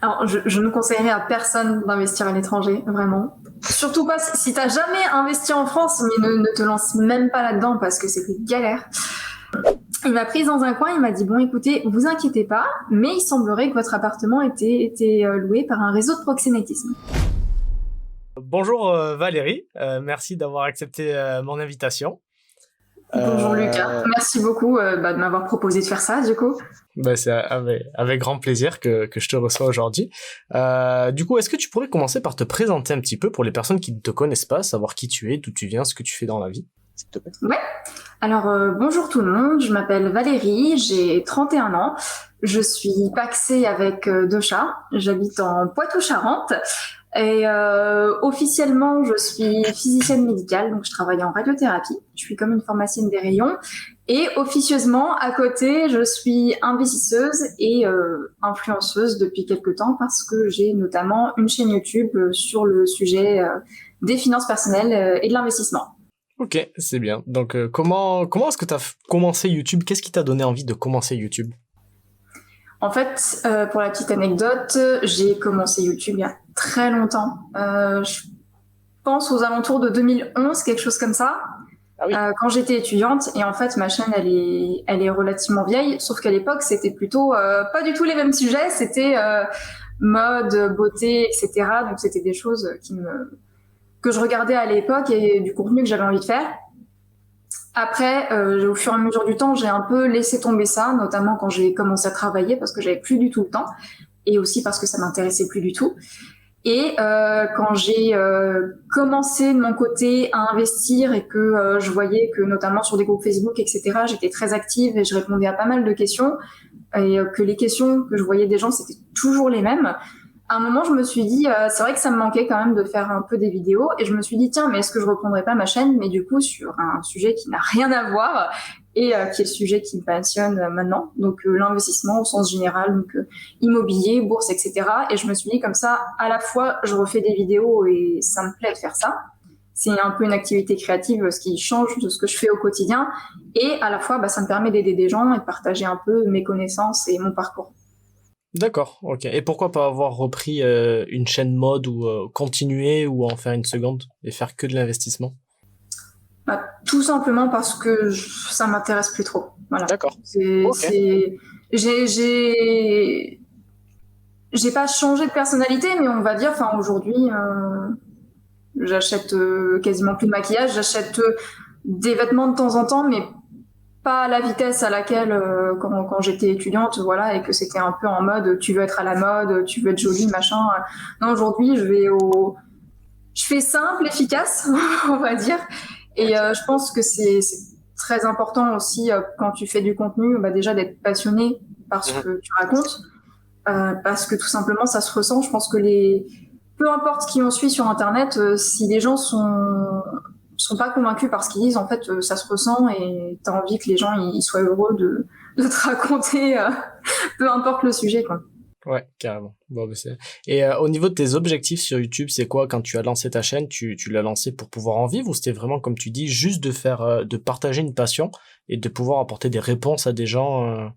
Alors, je ne conseillerais à personne d'investir à l'étranger, vraiment. Surtout pas si t'as jamais investi en France, mais ne te lance même pas là-dedans parce que c'est une galère. Il m'a prise dans un coin, il m'a dit bon écoutez, vous inquiétez pas, mais il semblerait que votre appartement était loué par un réseau de proxénétisme. Bonjour Valérie, merci d'avoir accepté mon invitation. Bonjour Lucas, merci beaucoup de m'avoir proposé de faire ça du coup. C'est avec grand plaisir que je te reçois aujourd'hui. Du coup, est-ce que tu pourrais commencer par te présenter un petit peu pour les personnes qui ne te connaissent pas, savoir qui tu es, d'où tu viens, ce que tu fais dans la vie, s'il te plaît? Ouais, alors bonjour tout le monde, je m'appelle Valérie, j'ai 31 ans, je suis pacsée avec 2 chats, j'habite en Poitou-Charentes et officiellement je suis physicienne médicale, donc je travaille en radiothérapie, je suis comme une pharmacienne des rayons et officieusement à côté je suis investisseuse et influenceuse depuis quelques temps parce que j'ai notamment une chaîne YouTube sur le sujet des finances personnelles et de l'investissement. Ok, c'est bien. Donc, comment est-ce que tu as commencé YouTube? Qu'est-ce qui t'a donné envie de commencer YouTube? En fait, pour la petite anecdote, j'ai commencé YouTube il y a très longtemps. Je pense aux alentours de 2011, quelque chose comme ça, Ah oui. quand j'étais étudiante. Et en fait, ma chaîne, elle est relativement vieille, sauf qu'à l'époque, c'était plutôt pas du tout les mêmes sujets. C'était mode, beauté, etc. Donc, c'était des choses que je regardais à l'époque et du contenu que j'avais envie de faire. Après, au fur et à mesure du temps, j'ai un peu laissé tomber ça, notamment quand j'ai commencé à travailler parce que j'avais plus du tout le temps et aussi parce que ça m'intéressait plus du tout. Et quand j'ai commencé de mon côté à investir et que je voyais que notamment sur des groupes Facebook, etc., j'étais très active et je répondais à pas mal de questions et que les questions que je voyais des gens, c'était toujours les mêmes. À un moment, je me suis dit, c'est vrai que ça me manquait quand même de faire un peu des vidéos. Et je me suis dit, tiens, mais est-ce que je reprendrais pas ma chaîne, mais du coup, sur un sujet qui n'a rien à voir et qui est le sujet qui me passionne maintenant. Donc, l'investissement au sens général, donc immobilier, bourse, etc. Et je me suis dit, comme ça, à la fois, je refais des vidéos et ça me plaît de faire ça. C'est un peu une activité créative, ce qui change de ce que je fais au quotidien. Et à la fois, ça me permet d'aider des gens et de partager un peu mes connaissances et mon parcours. D'accord, ok. Et pourquoi pas avoir repris une chaîne mode ou continuer ou en faire une seconde et faire que de l'investissement? Tout simplement parce que ça m'intéresse plus trop. Voilà. D'accord. Ok. J'ai pas changé de personnalité, mais on va dire, enfin aujourd'hui, j'achète quasiment plus de maquillage, j'achète des vêtements de temps en temps, mais pas à la vitesse à laquelle quand j'étais étudiante, voilà, et que c'était un peu en mode tu veux être à la mode, tu veux être jolie, machin. Non, aujourd'hui, je fais simple, efficace, on va dire. Et je pense que c'est très important aussi quand tu fais du contenu, déjà d'être passionné par ce que tu racontes, parce que tout simplement ça se ressent. Je pense que peu importe qui on suit sur Internet, si les gens sont pas convaincus par ce qu'ils disent, en fait, ça se ressent et t'as envie que les gens ils soient heureux de te raconter, peu importe le sujet, quoi. Ouais, carrément. Bon, Et au niveau de tes objectifs sur YouTube, c'est quoi quand tu as lancé ta chaîne? Tu l'as lancé pour pouvoir en vivre ou c'était vraiment, comme tu dis, juste de faire, de partager une passion et de pouvoir apporter des réponses à des gens,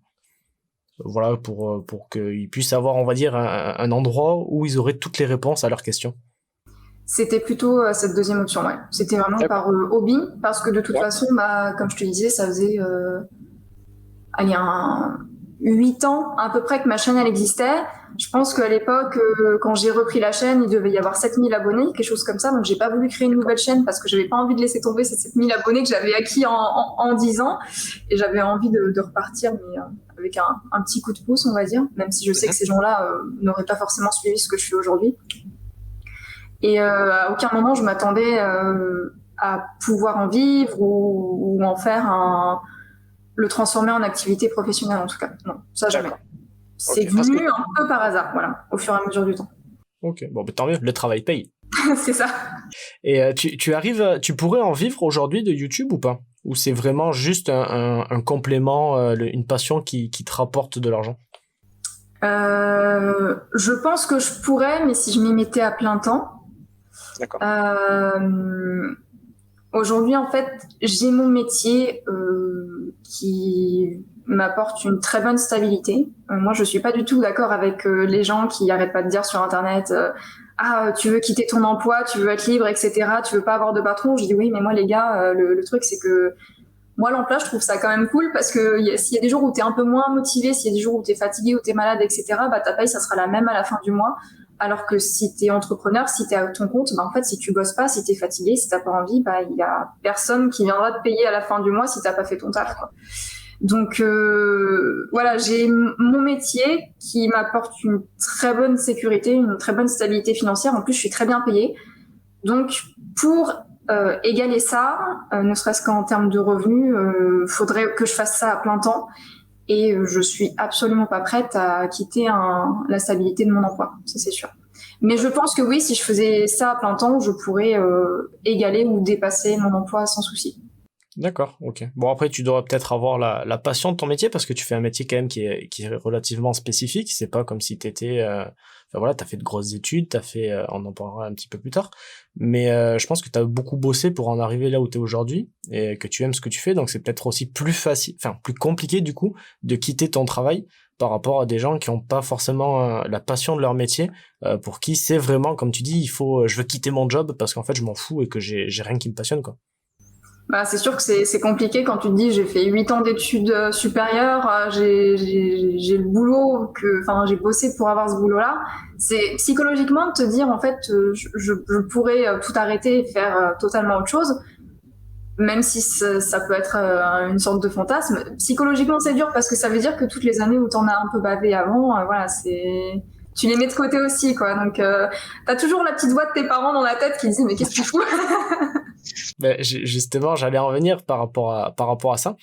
voilà, pour qu'ils puissent avoir, on va dire, un endroit où ils auraient toutes les réponses à leurs questions? C'était plutôt cette deuxième option, ouais. C'était vraiment par hobby, parce que de toute façon, comme je te disais, ça faisait allez, 8 ans à peu près que ma chaîne elle existait. Je pense qu'à l'époque, quand j'ai repris la chaîne, il devait y avoir 7000 abonnés, quelque chose comme ça. Donc j'ai pas voulu créer une nouvelle chaîne parce que j'avais pas envie de laisser tomber ces 7000 abonnés que j'avais acquis en 10 ans. Et j'avais envie de repartir, mais avec un petit coup de pouce, on va dire. Même si je sais que ces gens-là n'auraient pas forcément suivi ce que je fais aujourd'hui. Et à aucun moment je m'attendais à pouvoir en vivre ou en faire le transformer en activité professionnelle en tout cas. Non, ça jamais. C'est venu un peu par hasard, voilà, au fur et à mesure du temps. Ok, bon, tant mieux, le travail paye. C'est ça. Et tu pourrais en vivre aujourd'hui de YouTube ou pas? Ou c'est vraiment juste un complément, une passion qui te rapporte de l'argent? Je pense que je pourrais, mais si je m'y mettais à plein temps. D'accord. Aujourd'hui, en fait, j'ai mon métier m'apporte une très bonne stabilité. Moi, je suis pas du tout d'accord avec les gens qui arrêtent pas de dire sur Internet ah, tu veux quitter ton emploi, tu veux être libre, etc. Tu veux pas avoir de patron. Je dis oui, mais moi, les gars, le truc, c'est que moi, l'emploi, je trouve ça quand même cool parce que s'il y a des jours où t'es un peu moins motivé, s'il y a des jours où t'es fatigué, où t'es malade, etc., bah, ta paye, ça sera la même à la fin du mois. Alors que si t'es entrepreneur, si t'es à ton compte, bah, en fait, si tu bosses pas, si t'es fatigué, si t'as pas envie, bah, il y a personne qui viendra te payer à la fin du mois si t'as pas fait ton taf, quoi. Donc voilà, j'ai mon métier qui m'apporte une très bonne sécurité, une très bonne stabilité financière. En plus, je suis très bien payée. Donc pour égaler ça, ne serait-ce qu'en termes de revenus, faudrait que je fasse ça à plein temps. Et je suis absolument pas prête à quitter la stabilité de mon emploi, ça c'est sûr. Mais je pense que oui, si je faisais ça à plein temps, je pourrais égaler ou dépasser mon emploi sans souci. D'accord, ok. Bon, après, tu dois peut-être avoir la passion de ton métier parce que tu fais un métier quand même qui est relativement spécifique. C'est pas comme si t'étais, enfin voilà, t'as fait de grosses études, on en parlera un petit peu plus tard. Mais je pense que t'as beaucoup bossé pour en arriver là où t'es aujourd'hui et que tu aimes ce que tu fais. Donc c'est peut-être aussi plus facile, enfin plus compliqué du coup de quitter ton travail par rapport à des gens qui ont pas forcément la passion de leur métier, pour qui c'est vraiment, comme tu dis, je veux quitter mon job parce qu'en fait je m'en fous et que j'ai rien qui me passionne, quoi. Bah, c'est sûr que c'est compliqué quand tu te dis j'ai fait 8 ans d'études supérieures, j'ai le boulot enfin j'ai bossé pour avoir ce boulot-là. C'est psychologiquement de te dire en fait je pourrais tout arrêter et faire totalement autre chose, même si ça peut être une sorte de fantasme. Psychologiquement c'est dur parce que ça veut dire que toutes les années où t'en as un peu bavé avant, voilà tu les mets de côté aussi, quoi. Donc t'as toujours la petite voix de tes parents dans la tête qui dit mais qu'est-ce que tu fous? Ben, justement, j'allais en venir par rapport à ça.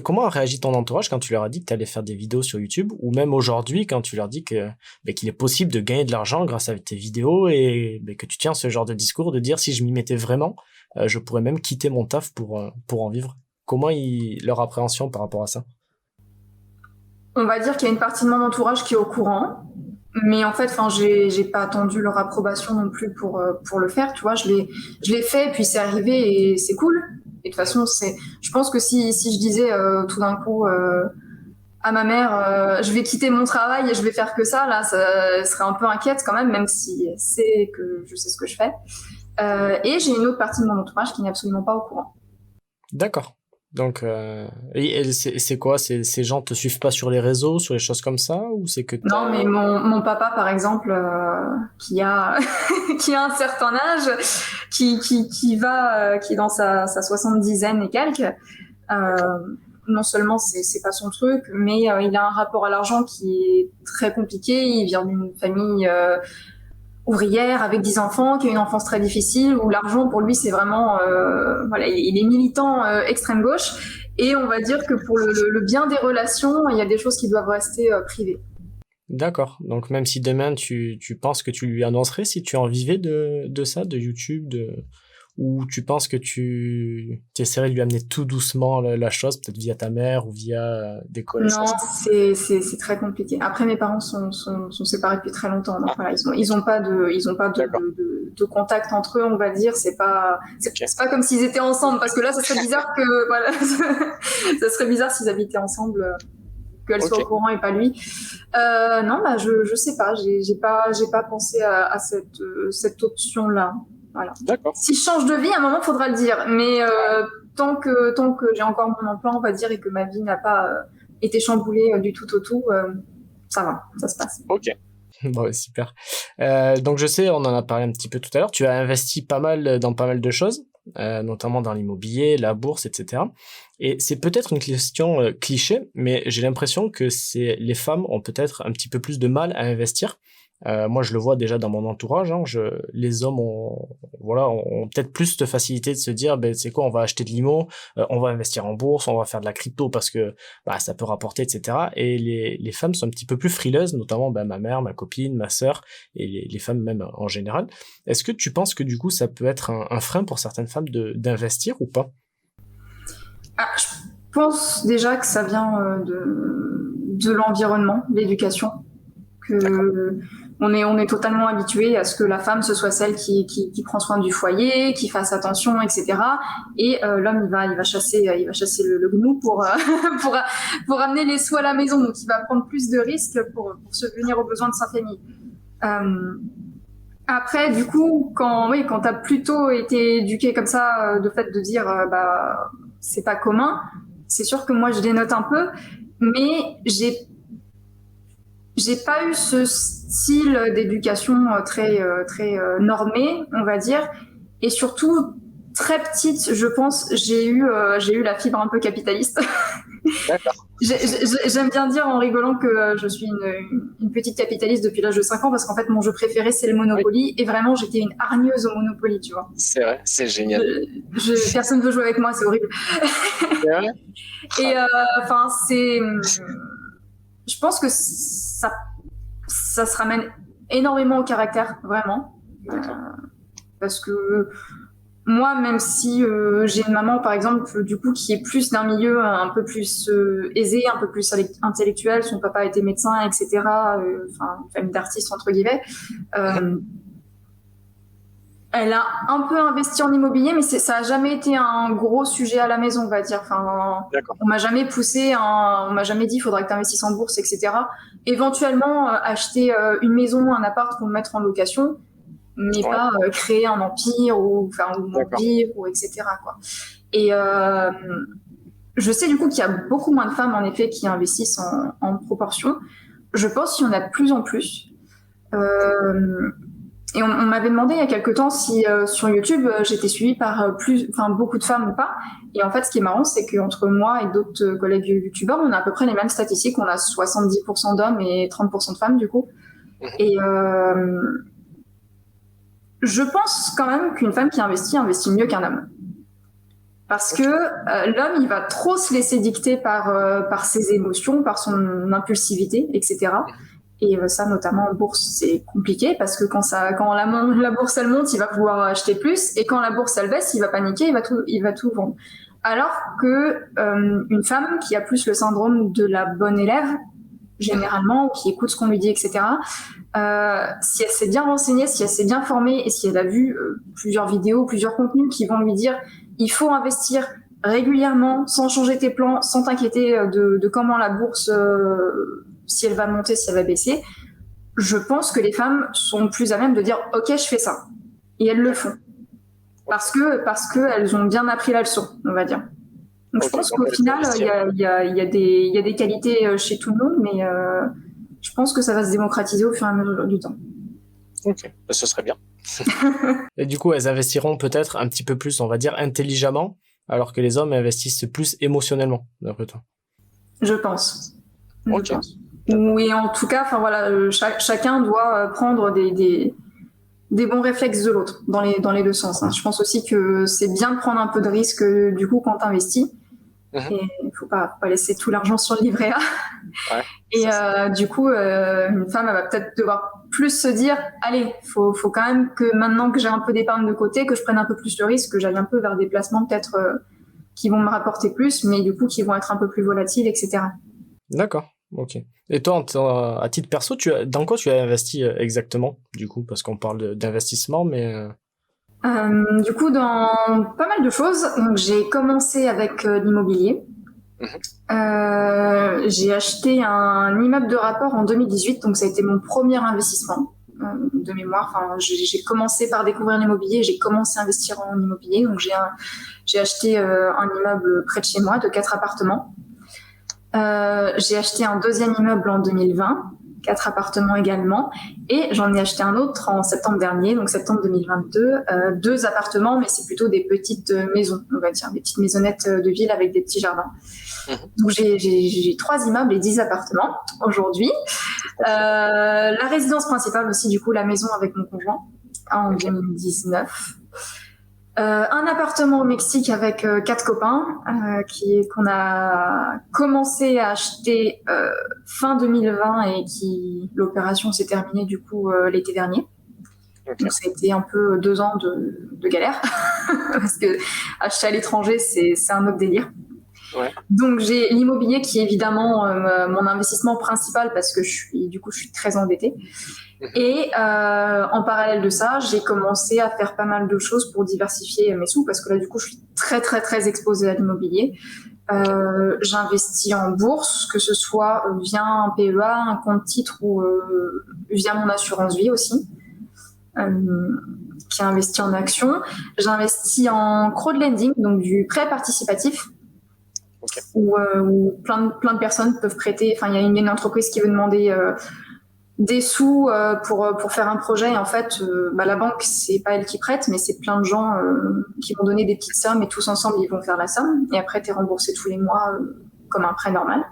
Comment a réagi ton entourage quand tu leur as dit que tu allais faire des vidéos sur YouTube, ou même aujourd'hui quand tu leur dis qu'il est possible de gagner de l'argent grâce à tes vidéos et que tu tiens ce genre de discours de dire si je m'y mettais vraiment, je pourrais même quitter mon taf pour en vivre. Comment leur appréhension par rapport à ça? On va dire qu'il y a une partie de mon entourage qui est au courant. Mais en fait, enfin, j'ai pas attendu leur approbation non plus pour le faire. Tu vois, je l'ai fait, puis c'est arrivé et c'est cool. Et de toute façon, je pense que si je disais tout d'un coup à ma mère, je vais quitter mon travail et je vais faire que ça, là, ça elle serait un peu inquiète quand même si elle sait que je sais ce que je fais. Et j'ai une autre partie de mon entourage qui n'est absolument pas au courant. D'accord. Donc, et c'est quoi? Ces gens te suivent pas sur les réseaux, sur les choses comme ça, ou c'est que Non, mais mon papa, par exemple, qui a qui a un certain âge, qui est dans sa soixante-dizaine et quelques, non seulement c'est pas son truc, mais il a un rapport à l'argent qui est très compliqué. Il vient d'une famille ouvrière avec 10 enfants, qui a une enfance très difficile, où l'argent pour lui c'est vraiment, voilà, il est militant extrême gauche. Et on va dire que pour le bien des relations, il y a des choses qui doivent rester privées. D'accord. Donc même si demain tu penses que tu lui annoncerais si tu en vivais de ça, de YouTube, ou tu penses que tu essaierais de lui amener tout doucement la chose, peut-être via ta mère ou via des Non, connaissances. c'est très compliqué. Après, mes parents sont séparés depuis très longtemps, donc voilà, ils ont pas D'accord. de contact entre eux, on va dire. Ok. C'est pas comme s'ils étaient ensemble, parce que là, ça serait bizarre que, voilà, ça serait bizarre s'ils habitaient ensemble, qu'elle soit au Ok. courant et pas lui. Non, bah, je sais pas, j'ai pas pensé à cette option-là. Voilà. D'accord. Si je change de vie, à un moment, faudra le dire. Mais tant que j'ai encore mon emploi, on va dire, et que ma vie n'a pas été chamboulée du tout au tout, ça va, ça se passe. Ok. Bon, ouais, super. Donc je sais, on en a parlé un petit peu tout à l'heure. Tu as investi pas mal dans pas mal de choses, notamment dans l'immobilier, la bourse, etc. Et c'est peut-être une question cliché, mais j'ai l'impression que les femmes ont peut-être un petit peu plus de mal à investir. Moi, je le vois déjà dans mon entourage. Hein, les hommes ont peut-être plus cette facilité de se dire, ben c'est quoi, on va acheter de l'immo, on va investir en bourse, on va faire de la crypto parce que bah ça peut rapporter, etc. Et les femmes sont un petit peu plus frileuses, notamment bah, ma mère, ma copine, ma sœur et les femmes même en général. Est-ce que tu penses que du coup ça peut être un frein pour certaines femmes d'investir ou pas? Ah, je pense déjà que ça vient de l'environnement, de l'éducation. D'accord. Que on est totalement habitué à ce que la femme ce soit celle qui prend soin du foyer, qui fasse attention, etc. Et l'homme il va chasser le gnou pour pour amener les sous à la maison. Donc il va prendre plus de risques pour subvenir aux besoins de sa famille. Après, du coup, quand t'as plutôt été éduqué comme ça, de fait de dire bah c'est pas commun, c'est sûr que moi je dénote un peu, mais j'ai pas eu ce style d'éducation très normé, on va dire, et surtout très petite, je pense, j'ai eu la fibre un peu capitaliste. D'accord. J'aime bien dire en rigolant que je suis une petite capitaliste depuis l'âge de 5 ans parce qu'en fait mon jeu préféré c'est le Monopoly et vraiment j'étais une hargneuse au Monopoly, tu vois. C'est vrai, c'est génial. Personne ne veut jouer avec moi, c'est horrible. C'est vrai. Et enfin je pense que ça se ramène énormément au caractère, vraiment. Parce que moi, même si j'ai une maman, par exemple, du coup, qui est plus d'un milieu un peu plus aisé, un peu plus intellectuel, son papa était médecin, etc., enfin, une famille d'artistes, entre guillemets, elle a un peu investi en immobilier, mais ça a jamais été un gros sujet à la maison, on va dire. Enfin, on m'a jamais poussé, on m'a jamais dit, il faudrait que tu investisses en bourse, etc. Éventuellement, acheter une maison, un appart pour le mettre en location, mais pas créer un empire ou mourir ou etc. quoi. Et je sais du coup qu'il y a beaucoup moins de femmes en effet qui investissent en proportion. Je pense qu'il y en a de plus en plus. Et on m'avait demandé il y a quelque temps si sur YouTube j'étais suivie par beaucoup de femmes ou pas. Et en fait, ce qui est marrant, c'est qu'entre moi et d'autres collègues youtubeurs, on a à peu près les mêmes statistiques. On a 70% d'hommes et 30% de femmes du coup. Et je pense quand même qu'une femme qui investit mieux qu'un homme. Parce que l'homme, il va trop se laisser dicter par ses émotions, par son impulsivité, etc. Et ça, notamment en bourse, c'est compliqué parce que quand la bourse elle monte, il va pouvoir acheter plus, et quand la bourse elle baisse, il va paniquer, il va tout vendre. Alors que une femme qui a plus le syndrome de la bonne élève, généralement, ou qui écoute ce qu'on lui dit, etc., si elle s'est bien renseignée, si elle s'est bien formée, et si elle a vu plusieurs vidéos, plusieurs contenus qui vont lui dire il faut investir régulièrement, sans changer tes plans, sans t'inquiéter de comment la bourse, si elle va monter, si elle va baisser, je pense que les femmes sont plus à même de dire ok, je fais ça, et elles le font parce que elles ont bien appris la leçon, on va dire. Donc je pense qu'au final il y a des qualités chez tout le monde, mais je pense que ça va se démocratiser au fur et à mesure du temps. Ok, ce serait bien. Et du coup, elles investiront peut-être un petit peu plus, on va dire, intelligemment, alors que les hommes investissent plus émotionnellement, d'après toi. Je pense. Ok. Oui, en tout cas, enfin voilà, chacun doit prendre des bons réflexes de l'autre dans les deux sens. Hein. Je pense aussi que c'est bien de prendre un peu de risque du coup quand t'investis. Et il faut pas laisser tout l'argent sur le livret A. Ouais, et du coup, une femme elle va peut-être devoir plus se dire allez, faut quand même que maintenant que j'ai un peu d'épargne de côté, que je prenne un peu plus de risque, que j'aille un peu vers des placements peut-être qui vont me rapporter plus, mais du coup qui vont être un peu plus volatiles, etc. D'accord, ok. Et toi, à titre perso, dans quoi tu as investi exactement, du coup, parce qu'on parle d'investissement, mais... Du coup, dans pas mal de choses. Donc, j'ai commencé avec l'immobilier. J'ai acheté un immeuble de rapport en 2018, donc ça a été mon premier investissement de mémoire. Enfin, j'ai commencé par découvrir l'immobilier, j'ai commencé à investir en immobilier. Donc, j'ai acheté un immeuble près de chez moi de 4 appartements. J'ai acheté un deuxième immeuble en 2020. 4 appartements également, et j'en ai acheté un autre en septembre dernier, donc septembre 2022, 2 appartements, mais c'est plutôt des petites maisons, on va dire, des petites maisonnettes de ville avec des petits jardins. Donc j'ai 3 immeubles et 10 appartements aujourd'hui. La résidence principale aussi, du coup, la maison avec mon conjoint en 2019. Un appartement au Mexique avec 4 copains qu'on a commencé à acheter fin 2020 et l'opération s'est terminée du coup l'été dernier. Okay. Donc ça a été un peu 2 ans de galère parce que acheter à l'étranger c'est un autre délire. Ouais. Donc j'ai l'immobilier qui est évidemment mon investissement principal parce que je suis très endettée. Et en parallèle de ça, j'ai commencé à faire pas mal de choses pour diversifier mes sous parce que là, du coup, je suis très, très, très exposée à l'immobilier. J'investis en bourse, que ce soit via un PEA, un compte titre ou via mon assurance vie aussi, qui investit en actions. J'investis en crowdlending, donc du prêt participatif, où plein de personnes peuvent prêter. Enfin, il y a une entreprise qui veut demander des sous pour faire un projet, et en fait la banque, c'est pas elle qui prête, mais c'est plein de gens qui vont donner des petites sommes et tous ensemble ils vont faire la somme et après t'es remboursé tous les mois comme un prêt normal.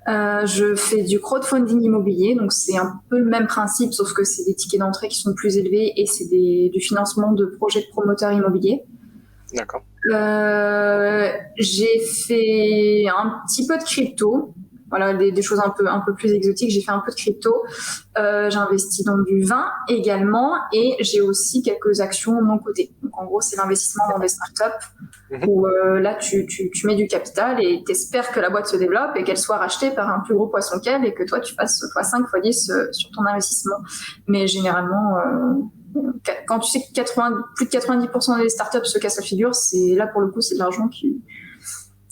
Je fais du crowdfunding immobilier, donc c'est un peu le même principe sauf que c'est des tickets d'entrée qui sont plus élevés et c'est du financement de projets de promoteurs immobiliers. D'accord. J'ai fait un petit peu de crypto. Voilà, des choses un peu plus exotiques. J'ai fait un peu de crypto. J'ai investi dans du vin également et j'ai aussi quelques actions de mon côté. Donc en gros, c'est l'investissement dans des startups où là, tu mets du capital et t'espères que la boîte se développe et qu'elle soit rachetée par un plus gros poisson qu'elle et que toi, tu fasses x5, x10 sur ton investissement. Mais généralement, quand tu sais que plus de 90% des startups se cassent la figure, c'est là pour le coup, c'est de l'argent qui...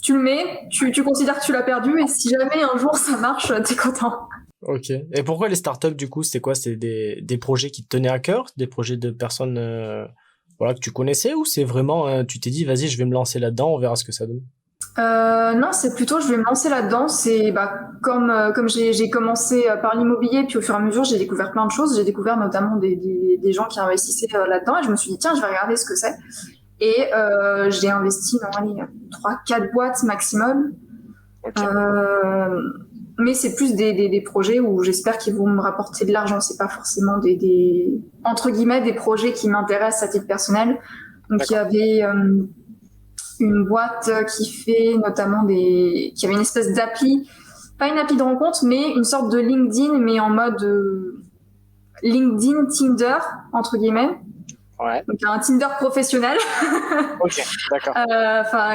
Tu le mets, tu considères que tu l'as perdu et si jamais un jour ça marche, t'es content. Ok. Et pourquoi les startups du coup, c'était quoi? C'était des projets qui te tenaient à cœur, des projets de personnes voilà, que tu connaissais ou c'est vraiment tu t'es dit vas-y je vais me lancer là-dedans, on verra ce que ça donne? Non, c'est plutôt je vais me lancer là-dedans. C'est comme j'ai commencé par l'immobilier, puis au fur et à mesure j'ai découvert plein de choses. J'ai découvert notamment des gens qui investissaient là-dedans et je me suis dit tiens je vais regarder ce que c'est. Et j'ai investi dans 3-4 boîtes maximum. Okay. Mais c'est plus des projets où j'espère qu'ils vont me rapporter de l'argent. C'est pas forcément entre guillemets des projets qui m'intéressent à titre personnel. Donc il y avait une boîte qui fait notamment qui avait une espèce d'appli, pas une appli de rencontre, mais une sorte de LinkedIn, mais en mode LinkedIn, Tinder entre guillemets. Ouais. Donc un Tinder professionnel. Ok, d'accord.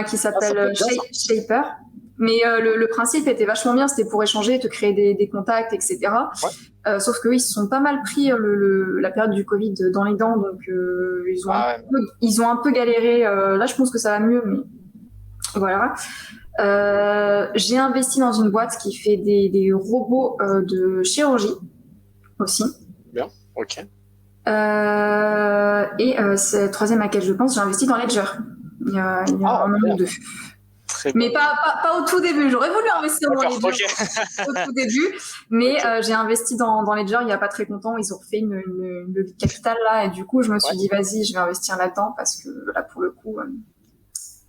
Qui s'appelle Shaper. Mais le principe était vachement bien, c'était pour échanger, te créer des contacts, etc. Ouais. Sauf qu'eux, ils se sont pas mal pris la période du Covid dans les dents, donc ils ont un peu galéré. Là, je pense que ça va mieux, mais voilà. J'ai investi dans une boîte qui fait des robots de chirurgie aussi. Bien, ok. C'est le troisième à laquelle je pense, j'ai investi dans Ledger. Il y a un an ou deux. Mais pas au tout début. J'aurais voulu investir dans Ledger au tout début, mais j'ai investi dans Ledger il n'y a pas très longtemps. Ils ont refait une levée de capital là, et du coup, je me suis dit vas-y, je vais investir là-dedans parce que là, pour le coup,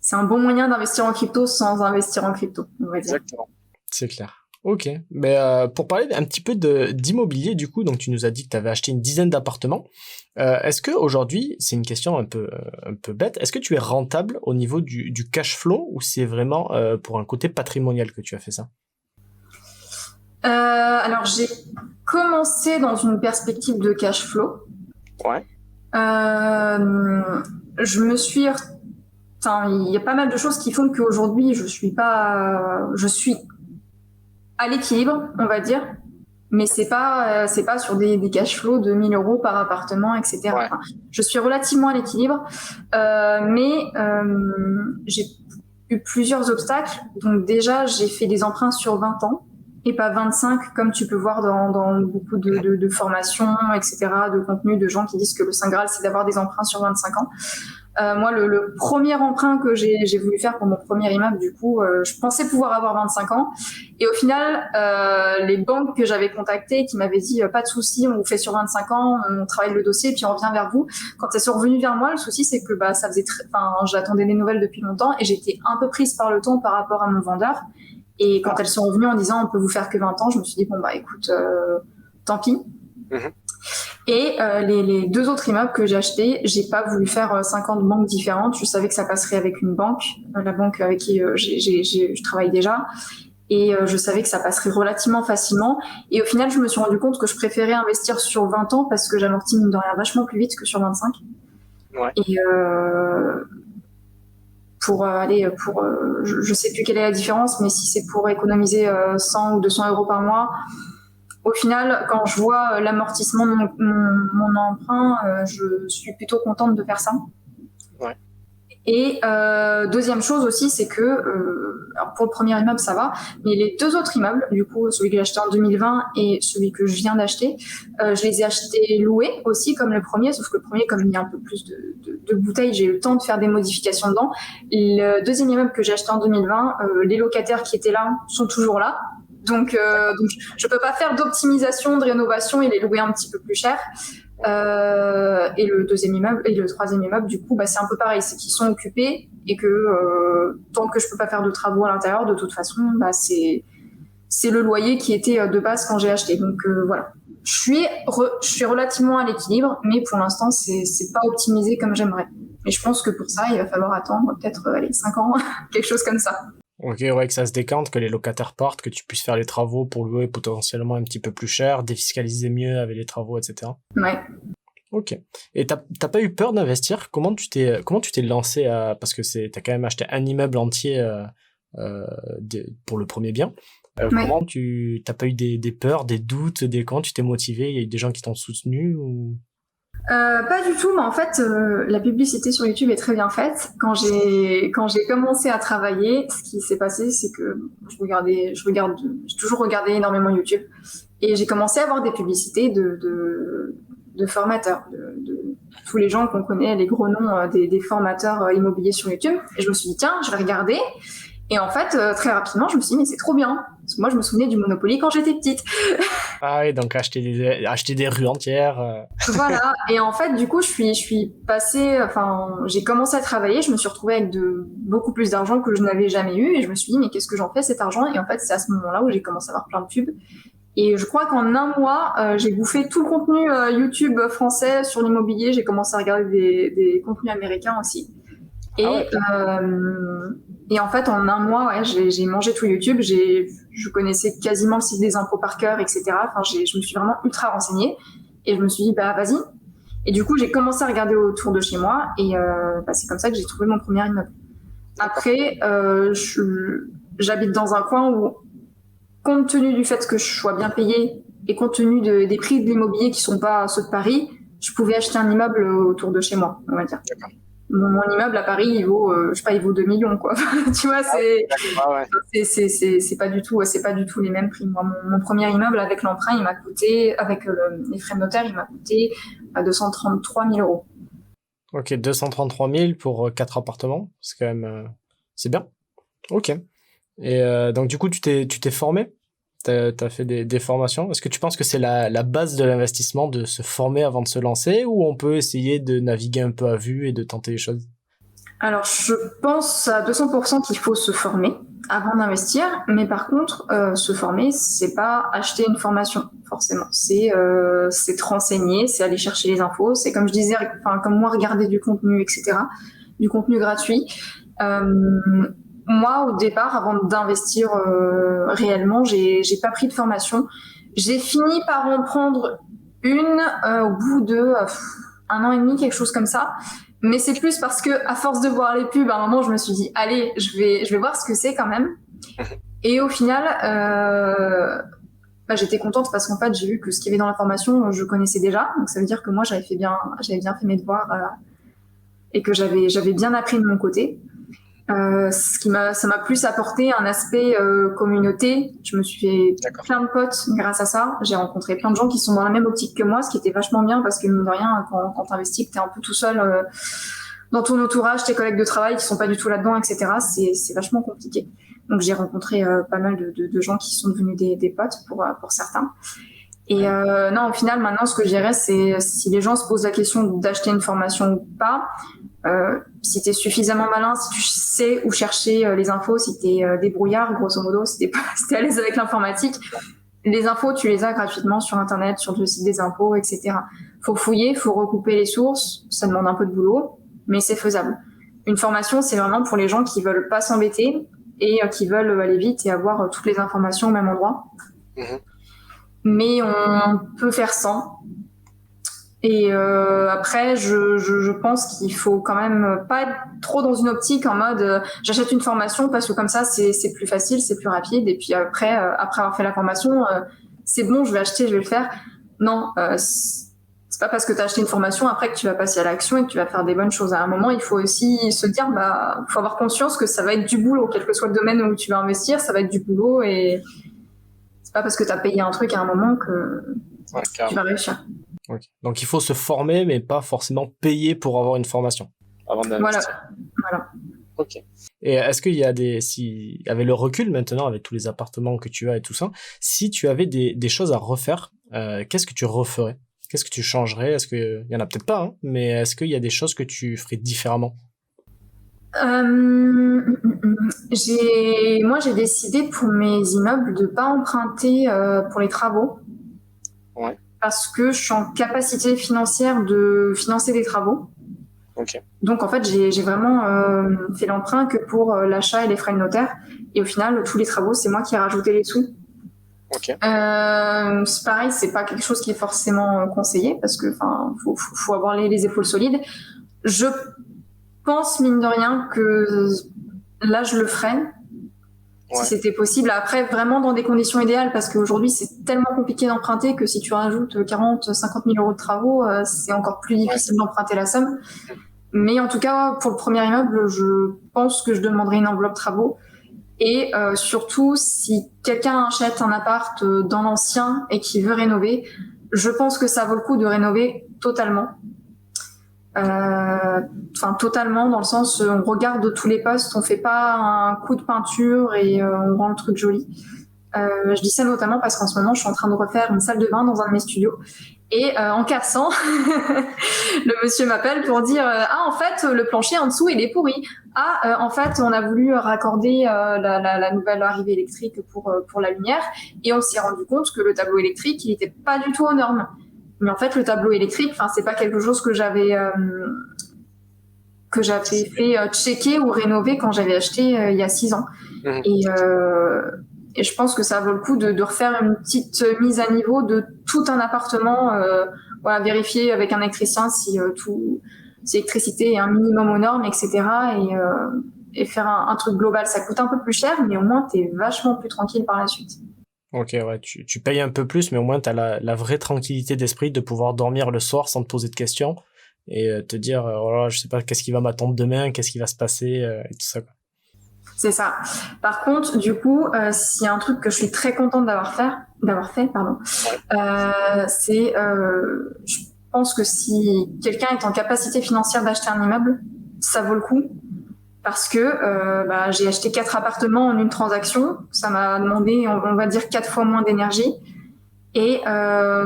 c'est un bon moyen d'investir en crypto sans investir en crypto, on va dire. Exactement. C'est clair. Ok, mais pour parler un petit peu d'immobilier du coup, donc tu nous as dit que tu avais acheté une dizaine d'appartements. Est-ce que aujourd'hui, c'est une question un peu bête, est-ce que tu es rentable au niveau du cash flow ou c'est vraiment pour un côté patrimonial que tu as fait ça? Alors j'ai commencé dans une perspective de cash flow. Ouais. Je me suis il y a pas mal de choses qui font qu'aujourd'hui je suis à l'équilibre, on va dire, mais c'est pas sur des cash flows de 1 000 euros par appartement, etc. Ouais. Enfin, je suis relativement à l'équilibre, mais j'ai eu plusieurs obstacles. Donc déjà, j'ai fait des emprunts sur 20 ans et pas 25, comme tu peux voir dans beaucoup de formations, etc., de contenu de gens qui disent que le Saint Graal, c'est d'avoir des emprunts sur 25 ans. Moi, le premier emprunt que j'ai voulu faire pour mon premier immeuble, du coup, je pensais pouvoir avoir 25 ans. Et au final, les banques que j'avais contactées, qui m'avaient dit pas de souci, on vous fait sur 25 ans, on travaille le dossier, puis on revient vers vous. Quand elles sont revenues vers moi, le souci, c'est que ça faisait j'attendais des nouvelles depuis longtemps et j'étais un peu prise par le temps par rapport à mon vendeur. Et quand elles sont revenues en disant on peut vous faire que 20 ans, je me suis dit bon écoute, tant pis. Et les 2 autres immeubles que j'ai achetés, j'ai pas voulu faire 50 banques différentes. Je savais que ça passerait avec une banque, la banque avec qui je travaille déjà. Et je savais que ça passerait relativement facilement. Et au final, je me suis rendu compte que je préférais investir sur 20 ans parce que j'amortis mine de rien vachement plus vite que sur 25. Ouais. Et je sais plus quelle est la différence, mais si c'est pour économiser 100 ou 200 euros par mois, au final, quand je vois l'amortissement de mon emprunt, je suis plutôt contente de faire ça. Ouais. Et deuxième chose aussi, c'est que alors pour le premier immeuble, ça va, mais les deux autres immeubles, du coup, celui que j'ai acheté en 2020 et celui que je viens d'acheter, je les ai achetés loués aussi, comme le premier, sauf que le premier, comme il y a un peu plus de bouteilles, j'ai eu le temps de faire des modifications dedans. Le deuxième immeuble que j'ai acheté en 2020, les locataires qui étaient là sont toujours là. Donc je peux pas faire d'optimisation, de rénovation et les louer un petit peu plus cher. Et le deuxième immeuble et le troisième immeuble, du coup, c'est un peu pareil, c'est qu'ils sont occupés et que tant que je peux pas faire de travaux à l'intérieur, de toute façon, c'est le loyer qui était de base quand j'ai acheté. Donc voilà, je suis relativement à l'équilibre, mais pour l'instant, c'est pas optimisé comme j'aimerais. Et je pense que pour ça, il va falloir attendre peut-être 5 ans, quelque chose comme ça. Ok, ouais, que ça se décante, que les locataires partent, que tu puisses faire les travaux pour louer potentiellement un petit peu plus cher, défiscaliser mieux avec les travaux, etc. Ouais. Ok. Et t'as pas eu peur d'investir? Comment tu t'es lancé parce que t'as quand même acheté un immeuble entier pour le premier bien. Ouais. Comment t'as pas eu des peurs, des doutes, quand tu t'es motivé? Il y a eu des gens qui t'ont soutenu ou? Pas du tout, mais en fait, la publicité sur YouTube est très bien faite. Quand j'ai commencé à travailler, ce qui s'est passé, c'est que j'ai toujours regardé énormément YouTube, et j'ai commencé à avoir des publicités de formateurs, de tous les gens qu'on connaît, les gros noms des formateurs immobiliers sur YouTube. Et je me suis dit, tiens, je vais regarder. Et en fait, très rapidement, je me suis dit, mais c'est trop bien. Parce que moi, je me souvenais du Monopoly quand j'étais petite. Ah oui, donc acheter des rues entières. Voilà. Et en fait, du coup, j'ai commencé à travailler, je me suis retrouvée avec beaucoup plus d'argent que je n'avais jamais eu. Et je me suis dit, mais qu'est-ce que j'en fais cet argent? Et en fait, c'est à ce moment-là où j'ai commencé à avoir plein de pubs. Et je crois qu'en un mois, j'ai bouffé tout le contenu YouTube français sur l'immobilier. J'ai commencé à regarder des contenus américains aussi. Et, et en fait, en un mois, ouais, j'ai mangé tout YouTube. Je connaissais quasiment le site des impôts par cœur, etc. Enfin, je me suis vraiment ultra renseignée. Et je me suis dit, vas-y. Et du coup, j'ai commencé à regarder autour de chez moi. Et c'est comme ça que j'ai trouvé mon premier immeuble. Après, j'habite dans un coin où, compte tenu du fait que je sois bien payée et compte tenu des prix de l'immobilier qui sont pas ceux de Paris, je pouvais acheter un immeuble autour de chez moi, on va dire. Mon immeuble à Paris, il vaut, il vaut 2 millions, quoi. Tu vois, c'est pas du tout les mêmes prix. Moi, mon premier immeuble avec l'emprunt, il m'a coûté, avec les frais de notaire, il m'a coûté 233 000 euros. Ok, 233 000 pour 4 appartements. C'est quand même, c'est bien. Ok. Et donc du coup, tu t'es formé? T'as fait des formations? Est-ce que tu penses que c'est la base de l'investissement de se former avant de se lancer, ou on peut essayer de naviguer un peu à vue et de tenter les choses? Alors, je pense à 200% qu'il faut se former avant d'investir, mais par contre, se former, c'est pas acheter une formation, forcément. C'est te renseigner, c'est aller chercher les infos, c'est comme je disais, comme moi, regarder du contenu, etc., du contenu gratuit. Moi, au départ, avant d'investir réellement, j'ai pas pris de formation. J'ai fini par en prendre une au bout de 1 an et demi, quelque chose comme ça. Mais c'est plus parce que, à force de voir les pubs, à un moment, je me suis dit, allez, je vais voir ce que c'est quand même. Et au final, j'étais contente parce qu'en fait, j'ai vu que ce qu'il y avait dans la formation, je connaissais déjà. Donc ça veut dire que moi, j'avais bien fait mes devoirs et que j'avais bien appris de mon côté. Ça m'a plus apporté un aspect communauté. Je me suis fait plein de potes grâce à ça. J'ai rencontré plein de gens qui sont dans la même optique que moi, ce qui était vachement bien parce que mine de rien, quand t'investis, que t'es un peu tout seul dans ton entourage, tes collègues de travail qui sont pas du tout là-dedans, etc. C'est vachement compliqué. Donc j'ai rencontré pas mal de gens qui sont devenus des potes pour certains. Et non, au final, maintenant, ce que je dirais, c'est si les gens se posent la question d'acheter une formation ou pas, si t'es suffisamment malin, si tu sais où chercher les infos, si t'es débrouillard, grosso modo, si t'es à l'aise avec l'informatique, les infos, tu les as gratuitement sur Internet, sur le site des impôts, etc. Faut fouiller, faut recouper les sources, ça demande un peu de boulot, mais c'est faisable. Une formation, c'est vraiment pour les gens qui veulent pas s'embêter et qui veulent aller vite et avoir toutes les informations au même endroit. Mais on peut faire sans. Et après, je pense qu'il faut quand même pas être trop dans une optique en mode j'achète une formation parce que comme ça c'est plus facile, c'est plus rapide. Et puis après avoir fait la formation, c'est bon, je vais acheter, je vais le faire. Non, c'est pas parce que tu as acheté une formation après que tu vas passer à l'action et que tu vas faire des bonnes choses. À un moment, il faut aussi se dire, faut avoir conscience que ça va être du boulot, quel que soit le domaine où tu vas investir, ça va être du boulot et c'est pas parce que tu as payé un truc à un moment que tu vas réussir. Okay. Donc il faut se former, mais pas forcément payer pour avoir une formation. Avant d'investir. Voilà. Ok. Et est-ce qu'il y a avec le recul maintenant, avec tous les appartements que tu as et tout ça, si tu avais des choses à refaire, qu'est-ce que tu referais? Qu'est-ce que tu changerais? Est-ce que, il y en a peut-être pas, hein, mais est-ce qu'il y a des choses que tu ferais différemment? Moi, j'ai décidé pour mes immeubles de pas emprunter pour les travaux. Ouais. Parce que je suis en capacité financière de financer des travaux. Okay. Donc en fait, j'ai vraiment fait l'emprunt que pour l'achat et les frais de notaire. Et au final, tous les travaux, c'est moi qui ai rajouté les sous. Okay. C'est pareil, c'est pas quelque chose qui est forcément conseillé parce que faut avoir les épaules solides. Je pense mine de rien que là, je le ferais. Si c'était possible. Après, vraiment dans des conditions idéales, parce qu'aujourd'hui, c'est tellement compliqué d'emprunter que si tu rajoutes 40, 50 000 euros de travaux, c'est encore plus difficile d'emprunter la somme. Mais en tout cas, pour le premier immeuble, je pense que je demanderai une enveloppe travaux. Et surtout, si quelqu'un achète un appart dans l'ancien et qui veut rénover, je pense que ça vaut le coup de rénover totalement. Totalement dans le sens on regarde tous les postes, on fait pas un coup de peinture et on rend le truc joli. Je dis ça notamment parce qu'en ce moment je suis en train de refaire une salle de bain dans un de mes studios et en cassant le monsieur m'appelle pour dire en fait le plancher en dessous il est pourri, en fait on a voulu raccorder la nouvelle arrivée électrique pour la lumière et on s'est rendu compte que le tableau électrique il était pas du tout aux normes. Mais en fait, le tableau électrique, c'est pas quelque chose que j'avais fait checker ou rénover quand j'avais acheté il y a 6 ans. Et je pense que ça vaut le coup de refaire une petite mise à niveau de tout un appartement, vérifier avec un électricien si l'électricité est un minimum aux normes, etc. Et faire un truc global. Ça coûte un peu plus cher, mais au moins t'es vachement plus tranquille par la suite. Ok, ouais, tu payes un peu plus, mais au moins t'as la vraie tranquillité d'esprit de pouvoir dormir le soir sans te poser de questions et te dire, je sais pas qu'est-ce qui va m'attendre demain, qu'est-ce qui va se passer et tout ça, quoi. C'est ça. Par contre, du coup, s'il y a un truc que je suis très contente d'avoir fait, c'est, je pense que si quelqu'un est en capacité financière d'acheter un immeuble, ça vaut le coup. Parce que j'ai acheté 4 appartements en une transaction. Ça m'a demandé, on va dire, 4 fois moins d'énergie. Et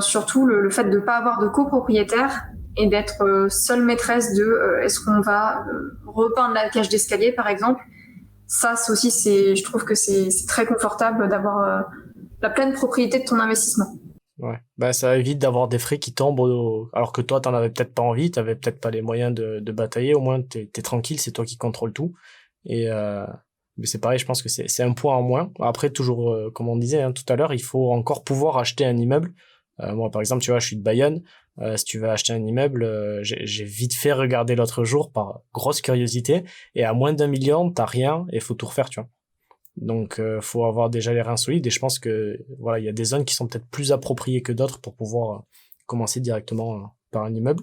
surtout, le fait de ne pas avoir de copropriétaire et d'être seule maîtresse de est-ce qu'on va repeindre la cage d'escalier, par exemple. Ça, c'est aussi, je trouve que c'est très confortable d'avoir la pleine propriété de ton investissement. Ouais, ça évite d'avoir des frais qui tombent alors que toi t'en avais peut-être pas envie, t'avais peut-être pas les moyens de batailler, au moins t'es tranquille, c'est toi qui contrôle tout. Et mais c'est pareil, je pense que c'est un point en moins. Après toujours comme on disait tout à l'heure, il faut encore pouvoir acheter un immeuble. Moi par exemple, tu vois, je suis de Bayonne, si tu veux acheter un immeuble, j'ai vite fait regarder l'autre jour par grosse curiosité et à moins d'1 million, t'as rien et faut tout refaire, tu vois. Donc faut avoir déjà les reins solides et je pense que il y a des zones qui sont peut-être plus appropriées que d'autres pour pouvoir commencer directement par un immeuble.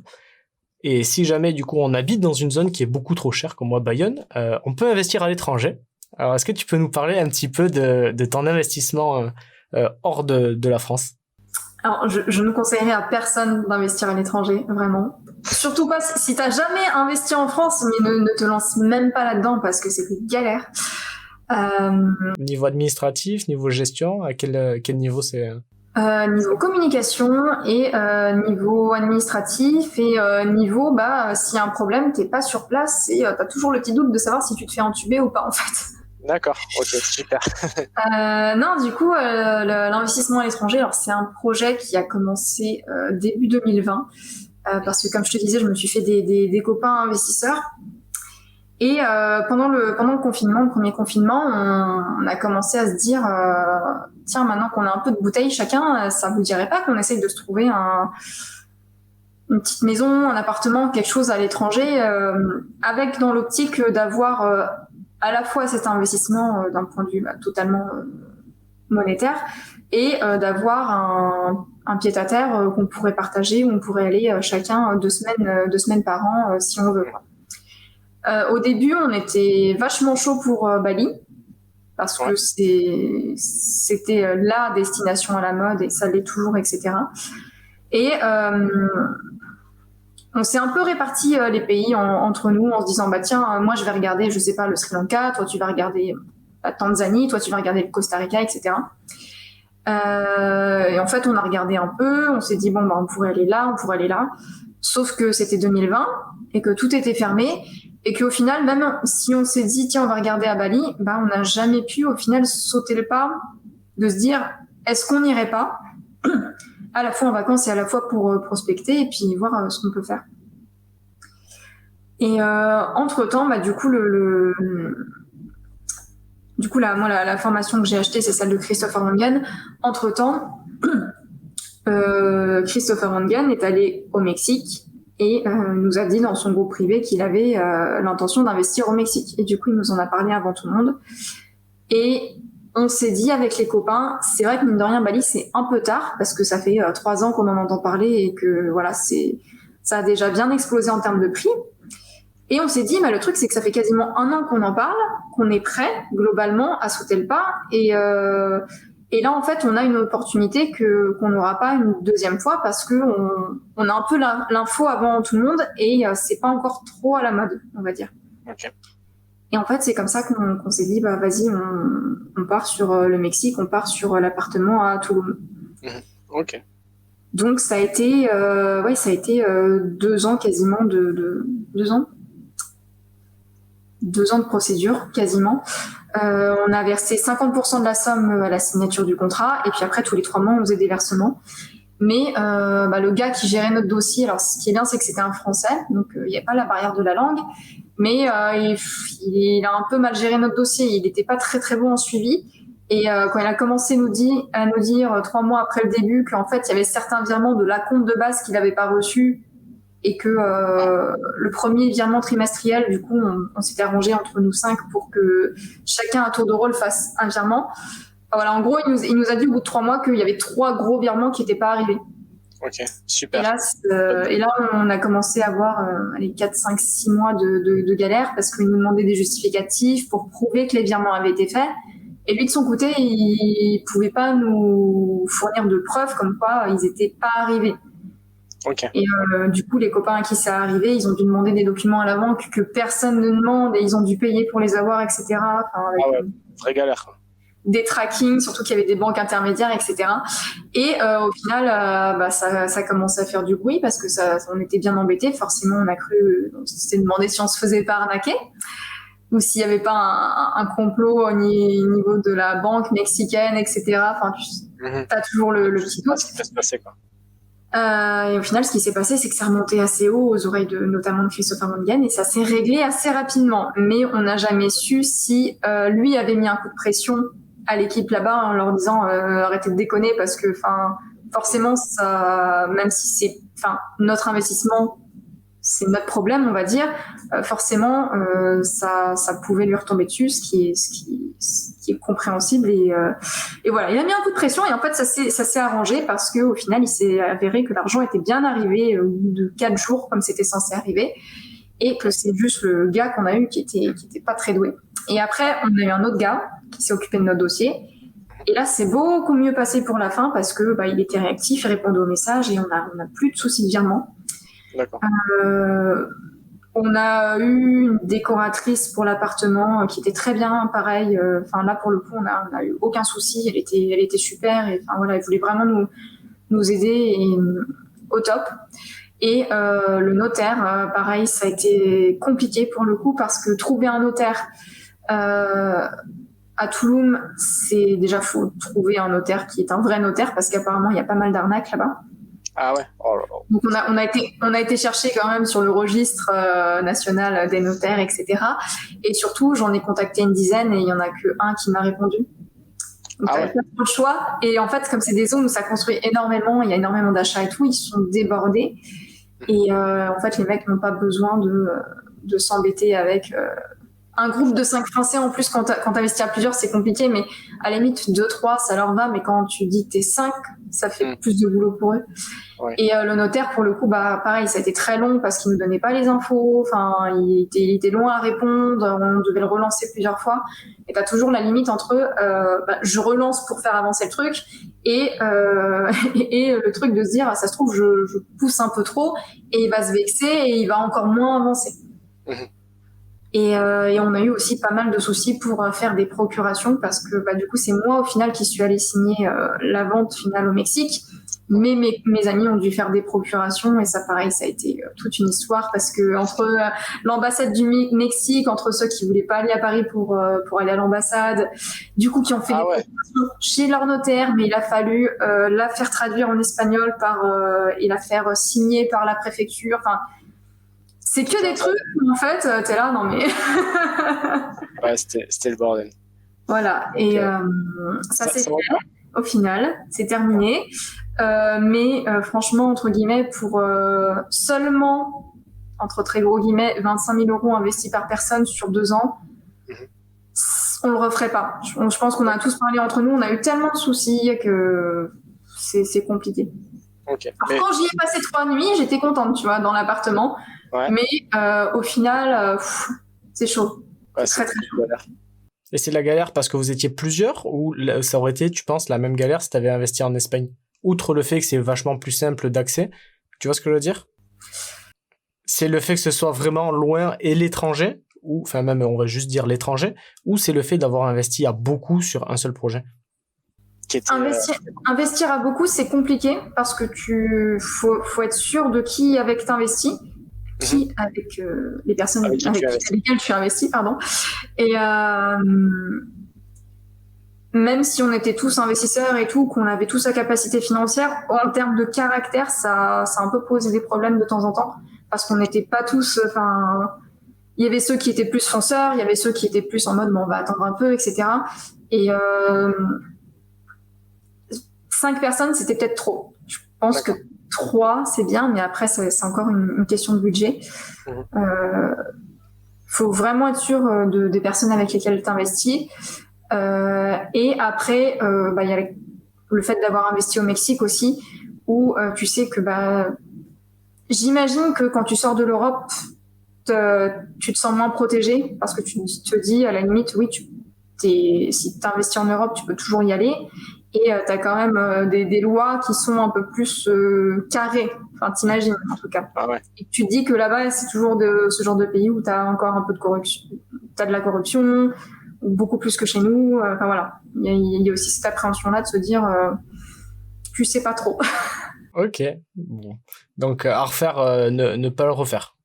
Et si jamais du coup on habite dans une zone qui est beaucoup trop chère comme moi Bayonne, on peut investir à l'étranger. Alors est-ce que tu peux nous parler un petit peu de ton investissement hors de la France? Alors je ne conseillerais à personne d'investir à l'étranger, vraiment. Surtout pas si t'as jamais investi en France, mais ne te lance même pas là-dedans parce que c'est une galère. Niveau administratif, niveau gestion, à quel niveau c'est? Niveau communication et niveau administratif et niveau s'il y a un problème, t'es pas sur place et t'as toujours le petit doute de savoir si tu te fais entuber ou pas en fait. D'accord, ok, super. Non, du coup, l'investissement à l'étranger, alors c'est un projet qui a commencé début 2020 parce que comme je te disais, je me suis fait des copains investisseurs. Et pendant le confinement, le premier confinement, on a commencé à se dire tiens, maintenant qu'on a un peu de bouteilles chacun, ça vous dirait pas qu'on essaye de se trouver une petite maison, un appartement, quelque chose à l'étranger, avec dans l'optique d'avoir à la fois cet investissement d'un point de vue totalement monétaire et d'avoir un pied-à-terre qu'on pourrait partager, où on pourrait aller chacun 2 semaines par an si on veut. Au début, on était vachement chaud pour Bali, parce que c'était la destination à la mode et ça l'est toujours, etc. Et on s'est un peu réparti les pays entre nous en se disant bah tiens, moi je vais regarder, je sais pas, le Sri Lanka, toi tu vas regarder la Tanzanie, toi tu vas regarder le Costa Rica, etc. Et en fait on a regardé un peu, on s'est dit bon bah on pourrait aller là, on pourrait aller là, sauf que c'était 2020 et que tout était fermé et qu'au final même si on s'est dit tiens on va regarder à Bali, bah on n'a jamais pu au final sauter le pas de se dire est-ce qu'on n'irait pas à la fois en vacances et à la fois pour prospecter et puis voir ce qu'on peut faire. Et entre-temps, bah, du coup, la formation que j'ai achetée, c'est celle de Christopher Wangan. Entre-temps, Christopher Wangan est allé au Mexique et nous a dit dans son groupe privé qu'il avait l'intention d'investir au Mexique. Et du coup, il nous en a parlé avant tout le monde. Et on s'est dit avec les copains, c'est vrai que mine de rien, Bali, c'est un peu tard parce que ça fait 3 ans qu'on en entend parler et que voilà, ça a déjà bien explosé en termes de prix. Et on s'est dit, bah, le truc, c'est que ça fait quasiment 1 an qu'on en parle, qu'on est prêt globalement à sauter le pas. Et là, en fait, on a une opportunité qu'on n'aura pas une deuxième fois parce que on a un peu l'info avant tout le monde et c'est pas encore trop à la mode, on va dire. Okay. Et en fait, c'est comme ça qu'on s'est dit, bah vas-y, on part sur le Mexique, on part sur l'appartement à Tulum. Ok. Donc ça a été, 2 ans quasiment 2 ans. 2 ans de procédure quasiment. On a versé 50% de la somme à la signature du contrat et puis après tous les 3 mois on faisait des versements. Mais le gars qui gérait notre dossier, alors ce qui est bien c'est que c'était un Français, donc il n'y a pas la barrière de la langue. Mais il a un peu mal géré notre dossier. Il n'était pas très très bon en suivi. Et quand il a commencé à nous dire 3 mois après le début qu'en fait il y avait certains virements de l'acompte de base qu'il n'avait pas reçu et que le premier virement trimestriel, du coup, on s'était arrangé entre nous 5 pour que chacun à tour de rôle fasse un virement. Voilà, en gros, il nous a dit au bout de 3 mois qu'il y avait 3 gros virements qui n'étaient pas arrivés. Ok, super. Et là, on a commencé à avoir 4, 5, 6 mois de galère parce qu'il nous demandait des justificatifs pour prouver que les virements avaient été faits. Et lui, de son côté, il pouvait pas nous fournir de preuves comme quoi ils n'étaient pas arrivés. Okay. Et du coup, les copains à qui ça arrivé, ils ont dû demander des documents à la banque que personne ne demande et ils ont dû payer pour les avoir, etc. Enfin, avec, vraie galère. Des trackings, surtout qu'il y avait des banques intermédiaires, etc. Et au final, ça commençait à faire du bruit parce que on était bien embêtés. Forcément, on s'est demandé si on se faisait pas arnaquer ou s'il n'y avait pas un complot au niveau de la banque mexicaine, etc. Enfin, t'as toujours le petit doute. Ce qui peut se passer, quoi. Et au final, ce qui s'est passé, c'est que ça remontait assez haut aux oreilles notamment de Christopher Wangan et ça s'est réglé assez rapidement. Mais on n'a jamais su si lui avait mis un coup de pression à l'équipe là-bas en leur disant arrêtez de déconner parce que forcément, ça, même si c'est notre investissement, c'est notre problème, on va dire, forcément, ça pouvait lui retomber dessus, ce qui est compréhensible. Et voilà, il a mis un coup de pression et en fait, ça s'est arrangé parce qu'au final, il s'est avéré que l'argent était bien arrivé au bout de 4 jours, comme c'était censé arriver, et que c'est juste le gars qu'on a eu qui était pas très doué. Et après, on a eu un autre gars qui s'est occupé de notre dossier. Et là, c'est beaucoup mieux passé pour la fin parce que il était réactif, il répondait aux messages et on a plus de soucis de virement. D'accord. On a eu une décoratrice pour l'appartement qui était très bien, pareil. Là, pour le coup, on a eu aucun souci. Elle était super. Et elle voulait vraiment nous aider et, au top. Et le notaire, pareil, ça a été compliqué pour le coup parce que trouver un notaire à Tulum, c'est déjà faut trouver un notaire qui est un vrai notaire parce qu'apparemment il y a pas mal d'arnaques là-bas. Ah ouais. Oh là là. Donc on a été chercher quand même sur le registre national des notaires, etc. Et surtout, j'en ai contacté une dizaine et il y en a qu'un qui m'a répondu. Donc t'avais pas trop le choix. Et en fait, comme c'est des zones où ça construit énormément, il y a énormément d'achats et tout, ils sont débordés. Et en fait, les mecs n'ont pas besoin de s'embêter avec un groupe de 5 Français en plus, quand t'investis à plusieurs, c'est compliqué, mais à la limite, 2, 3, ça leur va, mais quand tu dis que t'es 5, ça fait plus de boulot pour eux. Ouais. Et le notaire, pour le coup, bah pareil, ça a été très long parce qu'il nous donnait pas les infos, enfin, il était loin à répondre, on devait le relancer plusieurs fois, et t'as toujours la limite entre je relance pour faire avancer le truc, et le truc de se dire, ça se trouve, je pousse un peu trop, et il va se vexer, et il va encore moins avancer. Et on a eu aussi pas mal de soucis pour faire des procurations parce que du coup c'est moi au final qui suis allée signer la vente finale au Mexique, mais mes amis ont dû faire des procurations et ça pareil, ça a été toute une histoire parce que entre l'ambassade du Mexique, entre ceux qui voulaient pas aller à Paris pour aller à l'ambassade, du coup qui ont fait des procurations chez leur notaire, mais il a fallu la faire traduire en espagnol et la faire signer par la préfecture, enfin c'est que des trucs où, en fait, t'es là, non mais... Ouais, c'était le bordel. Voilà, et ça s'est fait, au final, c'est terminé. Mais franchement, entre guillemets, pour seulement, entre très gros guillemets, 25 000 € investis par personne sur 2 ans, on le referait pas. Je pense qu'on a tous parlé entre nous, on a eu tellement de soucis que c'est compliqué. Okay. Alors, quand j'y ai passé 3 nuits, j'étais contente, tu vois, dans l'appartement. Ouais. Mais au final, c'est chaud. Ouais, c'est très chaud. Et c'est la galère parce que vous étiez plusieurs ou ça aurait été, tu penses, la même galère si tu avais investi en Espagne? Outre le fait que c'est vachement plus simple d'accès, tu vois ce que je veux dire? C'est le fait que ce soit vraiment loin et l'étranger, ou enfin même on va juste dire l'étranger, ou c'est le fait d'avoir investi à beaucoup sur un seul projet? Investir à beaucoup, c'est compliqué parce que faut être sûr de qui avec t'investis. Avec les personnes avec lesquelles tu investis, pardon. Et même si on était tous investisseurs et tout, qu'on avait tous la capacité financière, en termes de caractère, ça a un peu posé des problèmes de temps en temps parce qu'on n'était pas tous. Enfin, il y avait ceux qui étaient plus fonceurs, il y avait ceux qui étaient plus en mode on va attendre un peu, etc. Et 5 personnes, c'était peut-être trop. Je pense que 3, c'est bien, mais après, c'est encore une question de budget. Faut vraiment être sûr des personnes avec lesquelles tu investis. Et après, y a le fait d'avoir investi au Mexique aussi, où tu sais que j'imagine que quand tu sors de l'Europe, tu te sens moins protégé parce que tu te dis, à la limite, oui, si tu investis en Europe, tu peux toujours y aller. Et tu as quand même des lois qui sont un peu plus carrées. Enfin, t'imagines, en tout cas. Ah ouais. Et tu te dis que là-bas, c'est toujours ce genre de pays où tu as encore un peu de corruption. Tu as de la corruption, beaucoup plus que chez nous. Enfin, voilà. Il y a aussi cette appréhension-là de se dire, tu sais pas trop. Ok. Bon. Donc, à refaire, ne pas le refaire.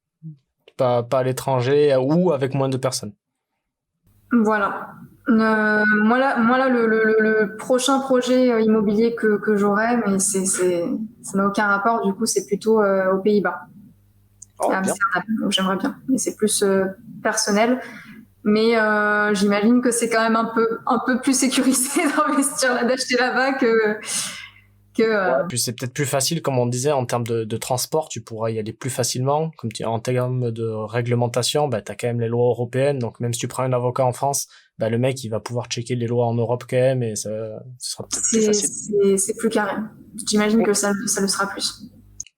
Pas à l'étranger ou avec moins de personnes. Voilà. Moi là, le prochain projet immobilier que j'aurai, mais ça n'a aucun rapport. Du coup, c'est plutôt aux Pays-Bas, à Amsterdam, où j'aimerais bien. Mais c'est plus personnel. Mais j'imagine que c'est quand même un peu plus sécurisé d'acheter là-bas que. Puis c'est peut-être plus facile, comme on disait, en termes de transport, tu pourras y aller plus facilement. Comme en termes de réglementation, t'as quand même les lois européennes. Donc même si tu prends un avocat en France, le mec il va pouvoir checker les lois en Europe quand même et ça sera peut-être plus facile. C'est plus carré. J'imagine que ça le sera plus.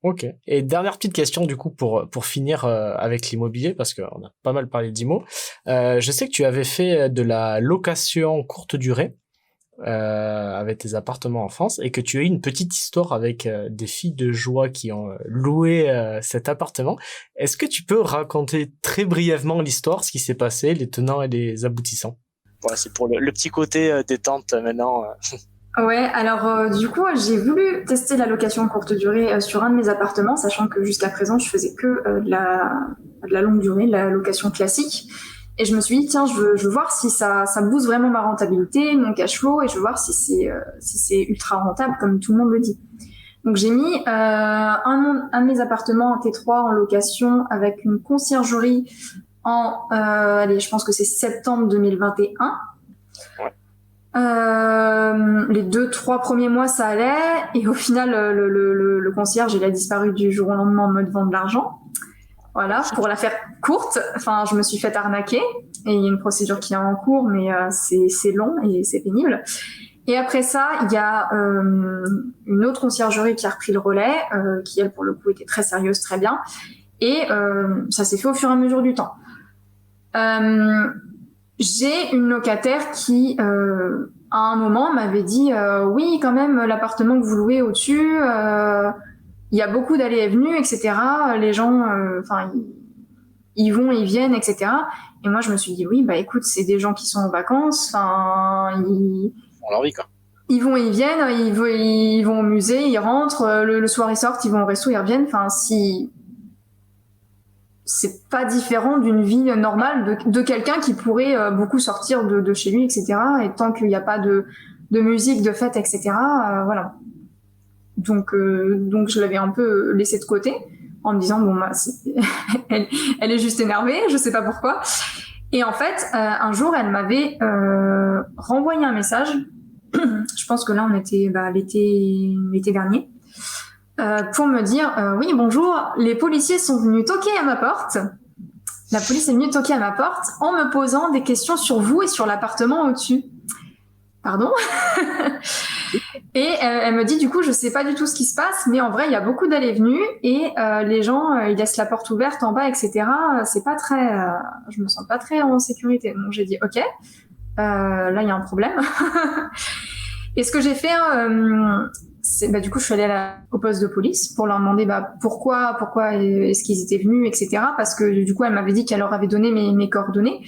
Ok. Et dernière petite question du coup pour finir avec l'immobilier parce qu'on a pas mal parlé d'IMO. Je sais que tu avais fait de la location courte durée. Avec tes appartements en France et que tu as eu une petite histoire avec des filles de joie qui ont loué cet appartement. Est-ce que tu peux raconter très brièvement l'histoire, ce qui s'est passé, les tenants et les aboutissants? Ouais, c'est pour le petit côté détente maintenant. Ouais, alors du coup, j'ai voulu tester la location courte durée sur un de mes appartements, sachant que jusqu'à présent, je faisais que de la longue durée, de la location classique. Et je me suis dit, tiens, je veux voir si ça booste vraiment ma rentabilité, mon cash flow, et je veux voir si c'est ultra rentable, comme tout le monde le dit. Donc, j'ai mis un de mes appartements en T3 en location avec une conciergerie je pense que c'est septembre 2021. Ouais. Les 2-3 premiers mois, ça allait. Et au final, le concierge, il a disparu du jour au lendemain en mode vendre de l'argent. Voilà, pour la faire courte, enfin, je me suis fait arnaquer et il y a une procédure qui est en cours, mais c'est long et c'est pénible. Et après ça, il y a une autre conciergerie qui a repris le relais, qui elle pour le coup était très sérieuse, très bien, et ça s'est fait au fur et à mesure du temps. J'ai une locataire qui, à un moment, m'avait dit oui, quand même, l'appartement que vous louez au-dessus. Il y a beaucoup d'allées et venues, etc. Les gens, ils vont, ils viennent, etc. Et moi, je me suis dit, oui, bah écoute, c'est des gens qui sont en vacances. Enfin, Ils font leur vie, quoi. ils vont, ils viennent, ils vont au musée, ils rentrent. Le soir, ils sortent, ils vont au resto, ils reviennent. Enfin, si c'est pas différent d'une vie normale de quelqu'un qui pourrait beaucoup sortir de chez lui, etc. Et tant qu'il n'y a pas de musique, de fête, etc. Voilà. Donc je l'avais un peu laissé de côté en me disant bon bah elle est juste énervée, je sais pas pourquoi. Et en fait un jour elle m'avait renvoyé un message. Je pense que là on était l'été dernier pour me dire oui bonjour, les policiers sont venus toquer à ma porte. La police est venue toquer à ma porte en me posant des questions sur vous et sur l'appartement au-dessus. Pardon. Et elle me dit du coup je sais pas du tout ce qui se passe, mais en vrai il y a beaucoup d'allées et venues et les gens ils laissent la porte ouverte en bas, etc. C'est pas très, je me sens pas très en sécurité. Donc j'ai dit ok, là il y a un problème. Et ce que j'ai fait, c'est du coup je suis allée au poste de police pour leur demander pourquoi est-ce qu'ils étaient venus, etc. Parce que du coup elle m'avait dit qu'elle leur avait donné mes coordonnées.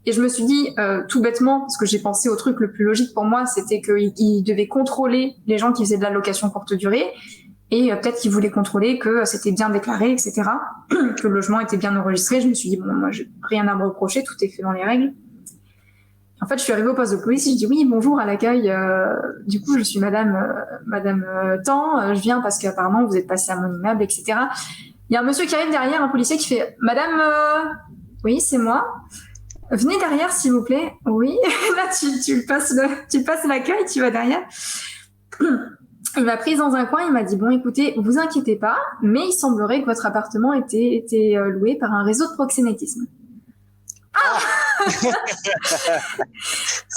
Et je me suis dit, tout bêtement, parce que j'ai pensé au truc le plus logique pour moi, c'était qu'ils devaient contrôler les gens qui faisaient de la location courte durée, et peut-être qu'ils voulaient contrôler que c'était bien déclaré, etc., que le logement était bien enregistré. Je me suis dit, bon, moi, j'ai rien à me reprocher, tout est fait dans les règles. En fait, je suis arrivée au poste de police, et je dis, oui, bonjour à l'accueil, du coup, je suis madame Tan, je viens parce qu'apparemment, vous êtes passé à mon immeuble, etc. Il y a un monsieur qui arrive derrière, un policier qui fait, madame, oui, c'est moi. Venez derrière, s'il vous plaît. Oui. Là, tu passes l'accueil, tu vas derrière. Il m'a prise dans un coin, il m'a dit, bon, écoutez, vous inquiétez pas, mais il semblerait que votre appartement était loué par un réseau de proxénétisme. Ah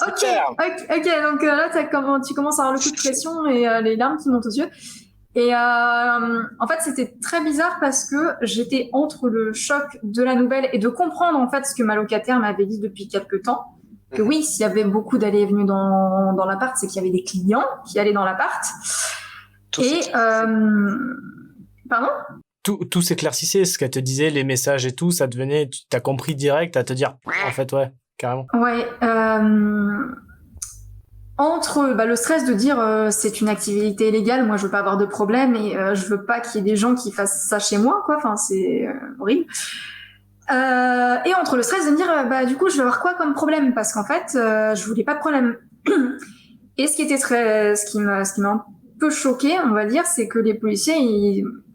Ok, donc là, tu commences à avoir le coup de pression et les larmes qui montent aux yeux. Et en fait, c'était très bizarre parce que j'étais entre le choc de la nouvelle et de comprendre en fait ce que ma locataire m'avait dit depuis quelques temps. Que oui, s'il y avait beaucoup d'allées et venues dans l'appart, c'est qu'il y avait des clients qui allaient dans l'appart. Pardon ? Tout s'éclaircissait, ce qu'elle te disait, les messages et tout, ça devenait, t'as compris direct à te dire, en fait, ouais, carrément. Ouais, entre le stress de dire c'est une activité illégale, moi je veux pas avoir de problème et je veux pas qu'il y ait des gens qui fassent ça chez moi, quoi. Enfin c'est horrible. Et entre le stress de me dire du coup je vais avoir quoi comme problème parce qu'en fait je voulais pas de problème. Et ce qui m'a un peu choqué, on va dire, c'est que les policiers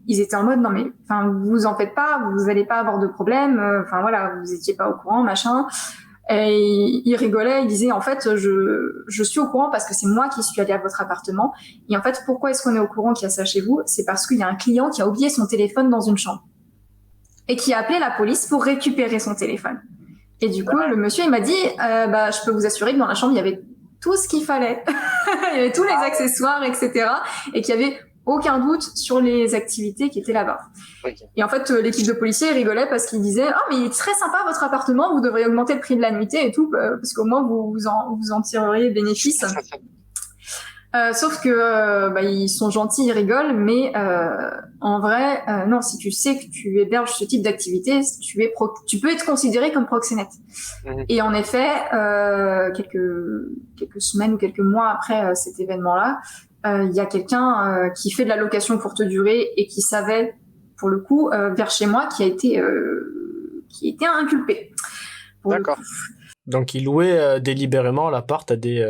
ils étaient en mode non mais enfin vous en faites pas, vous allez pas avoir de problème, enfin voilà vous étiez pas au courant machin. Et il rigolait, il disait en fait je suis au courant parce que c'est moi qui suis allée à votre appartement et en fait pourquoi est-ce qu'on est au courant qu'il y a ça chez vous, c'est parce qu'il y a un client qui a oublié son téléphone dans une chambre et qui a appelé la police pour récupérer son téléphone. Et du coup le monsieur il m'a dit je peux vous assurer que dans la chambre il y avait tout ce qu'il fallait. Il y avait tous les accessoires, etc. et qu'il y avait aucun doute sur les activités qui étaient là-bas. Okay. Et en fait, l'équipe de policiers rigolait parce qu'ils disaient « Ah, mais il est très sympa votre appartement, vous devriez augmenter le prix de la nuitée et tout, parce qu'au moins vous en tireriez bénéfice. » Sauf que ils sont gentils, ils rigolent, mais en vrai, non, si tu sais que tu héberges ce type d'activité, tu peux être considéré comme proxénète. Mmh. Et en effet, quelques semaines ou quelques mois après cet événement-là, il y a quelqu'un qui fait de la location courte durée et qui savait, pour le coup, vers chez moi, qui a été inculpé. D'accord. Donc, il louait délibérément l'appart à des...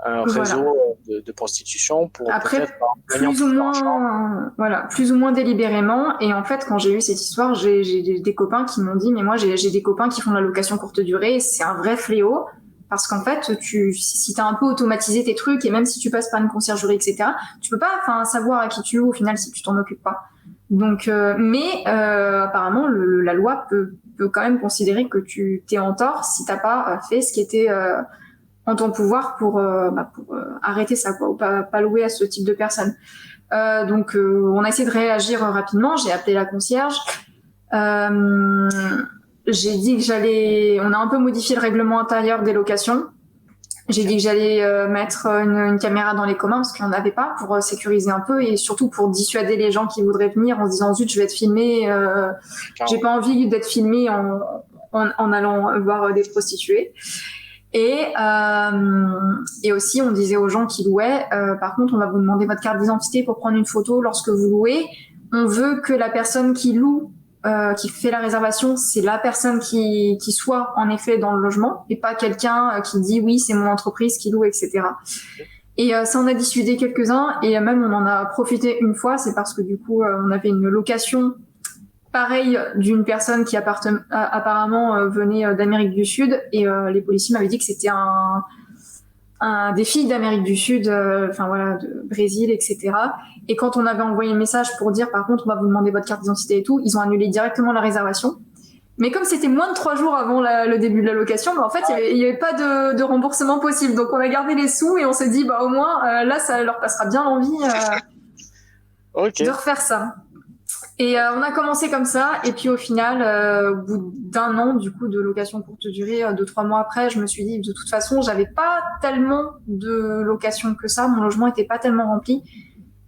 un réseau de prostitution pour après plus ou moins délibérément. Et en fait, quand j'ai eu cette histoire, j'ai des copains qui m'ont dit mais moi j'ai des copains qui font de la location courte durée, c'est un vrai fléau parce qu'en fait si t'as un peu automatisé tes trucs et même si tu passes par une conciergerie etc, tu peux pas savoir à qui tu loues au final si tu t'en occupes pas. Donc, apparemment, la loi peut quand même considérer que tu t'es en tort si t'as pas fait ce qui était en ton pouvoir pour arrêter ça, quoi, ou pas louer à ce type de personnes. Donc, on a essayé de réagir rapidement. J'ai appelé la concierge. J'ai dit que on a un peu modifié le règlement intérieur des locations. J'ai dit que j'allais mettre une caméra dans les communs parce qu'il n'y en avait pas, pour sécuriser un peu et surtout pour dissuader les gens qui voudraient venir en se disant zut, je vais être filmé, j'ai pas envie d'être filmé en allant voir des prostituées. Et aussi on disait aux gens qui louaient, par contre on va vous demander votre carte d'identité pour prendre une photo lorsque vous louez. On veut que la personne qui loue, qui fait la réservation, c'est la personne qui soit en effet dans le logement et pas quelqu'un qui dit oui, c'est mon entreprise qui loue, etc. Et ça en a dissuadé quelques-uns et même on en a profité une fois, c'est parce que du coup on avait une location pareille d'une personne qui apparemment venait d'Amérique du Sud et les policiers m'avaient dit que c'était des filles d'Amérique du Sud, de Brésil, etc. Et quand on avait envoyé un message pour dire, par contre, on va vous demander votre carte d'identité et tout, ils ont annulé directement la réservation. Mais comme c'était moins de 3 jours avant le début de la location, en fait, il y avait pas de remboursement possible. Donc, on a gardé les sous et on s'est dit, au moins, là, ça leur passera bien l'envie de refaire ça. Et on a commencé comme ça, et puis au final, au bout d'1 an du coup de location courte durée, 2-3 mois après, je me suis dit de toute façon, j'avais pas tellement de location que ça, mon logement était pas tellement rempli.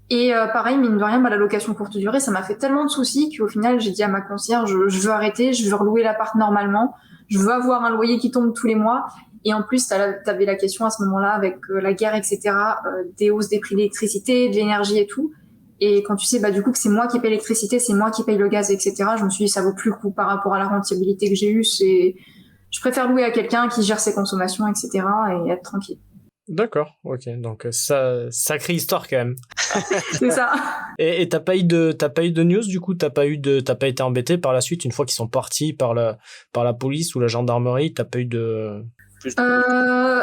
Et pareil, mine de rien, la location courte durée, ça m'a fait tellement de soucis qu'au final, j'ai dit à ma concierge, je veux arrêter, je veux relouer l'appart normalement, je veux avoir un loyer qui tombe tous les mois. Et en plus, t'avais la question à ce moment-là avec la guerre, etc., des hausses des prix de l'électricité, de l'énergie et tout. Et quand tu sais, du coup, que c'est moi qui paye l'électricité, c'est moi qui paye le gaz, etc., je me suis dit, ça vaut plus le coup par rapport à la rentabilité que j'ai eue. Je préfère louer à quelqu'un qui gère ses consommations, etc., et être tranquille. D'accord, ok. Donc, sacrée histoire quand même. C'est ça. Et t'as pas eu de news, du coup? T'as pas été embêté par la suite, une fois qu'ils sont partis par la police ou la gendarmerie? T'as pas eu de...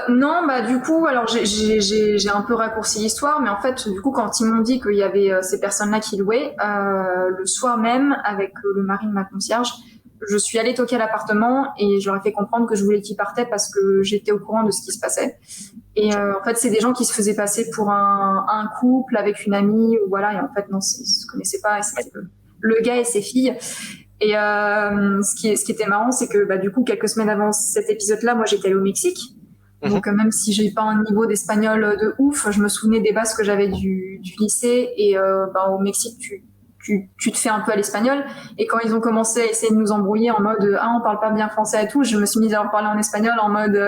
Non, du coup, alors j'ai un peu raccourci l'histoire, mais en fait, du coup, quand ils m'ont dit qu'il y avait ces personnes-là qui louaient, le soir même, avec le mari de ma concierge, je suis allée toquer à l'appartement et je leur ai fait comprendre que je voulais qu'ils partaient parce que j'étais au courant de ce qui se passait. Et en fait, c'est des gens qui se faisaient passer pour un couple avec une amie, ou voilà, et en fait, non, ils se connaissaient pas, et c'était le gars et ses filles. Et ce qui était marrant, c'est que du coup, quelques semaines avant cet épisode-là, moi, j'étais allée au Mexique. Donc, même si j'ai pas un niveau d'espagnol de ouf, je me souvenais des bases que j'avais du lycée. Et au Mexique, tu te fais un peu à l'espagnol. Et quand ils ont commencé à essayer de nous embrouiller en mode on parle pas bien français et tout, je me suis mise à leur parler en espagnol en mode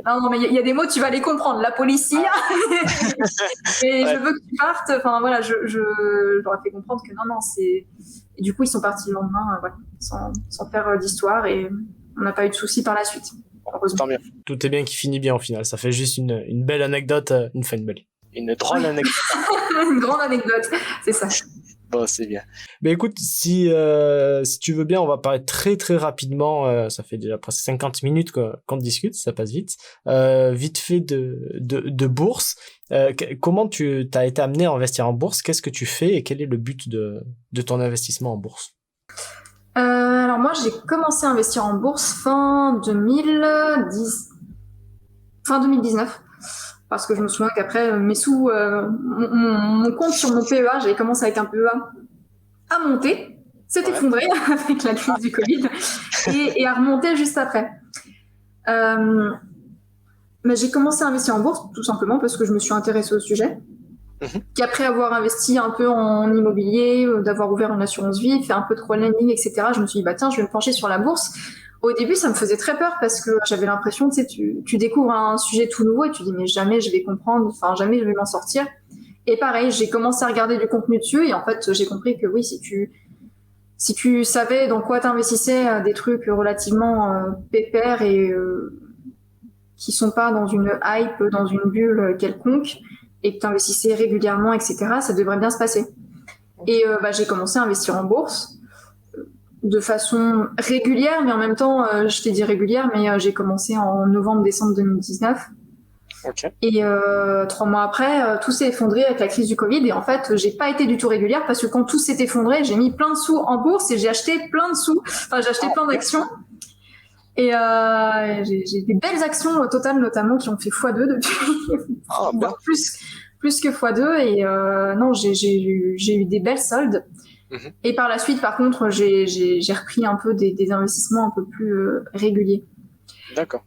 non, mais il y a des mots, tu vas les comprendre. La police. Et je veux que tu partes. Enfin, voilà, je leur ai fait comprendre que non, c'est... Et du coup, ils sont partis le lendemain, sans faire d'histoire, et on n'a pas eu de soucis par la suite. Tant mieux. Tout est bien qui finit bien au final. Ça fait juste une belle anecdote, une belle. Une drôle anecdote. Une grande anecdote, c'est ça. Bon, c'est bien. Mais écoute, si tu veux bien, on va parler très très rapidement. Ça fait déjà presque 50 minutes qu'on discute, ça passe vite. Vite fait de bourse. Comment tu t'as été amené à investir en bourse? Qu'est-ce que tu fais et quel est le but de ton investissement en bourse? Alors moi, j'ai commencé à investir en bourse fin 2019. Parce que je me souviens qu'après, mes sous, mon compte sur mon PEA, j'avais commencé avec un PEA à monter, s'est effondré avec la crise du Covid, et à remonter juste après. Mais j'ai commencé à investir en bourse tout simplement parce que je me suis intéressée au sujet. Qu'après avoir investi un peu en immobilier, d'avoir ouvert une assurance vie, fait un peu de crowdlending, etc., je me suis dit, tiens, je vais me pencher sur la bourse. Au début, ça me faisait très peur parce que j'avais l'impression, tu découvres un sujet tout nouveau et tu dis, mais jamais je vais comprendre, jamais je vais m'en sortir. Et pareil, j'ai commencé à regarder du contenu dessus et en fait, j'ai compris que oui, si tu savais dans quoi t'investissais, des trucs relativement pépères et qui sont pas dans une hype, dans une bulle quelconque, et que t'investissais régulièrement, etc., ça devrait bien se passer. Et j'ai commencé à investir en bourse de façon régulière, mais en même temps, je t'ai dit régulière, mais j'ai commencé en novembre-décembre 2019. Ok. Et 3 mois après, tout s'est effondré avec la crise du Covid. Et en fait, j'ai pas été du tout régulière parce que quand tout s'est effondré, j'ai mis plein de sous en bourse et j'ai acheté plein de sous. Enfin, j'ai acheté plein d'actions. Et j'ai des belles actions au total, notamment, qui ont fait x2 depuis. Voire plus que x2. Et non, j'ai eu des belles soldes. Et par la suite, par contre, j'ai repris un peu des investissements un peu plus réguliers. D'accord.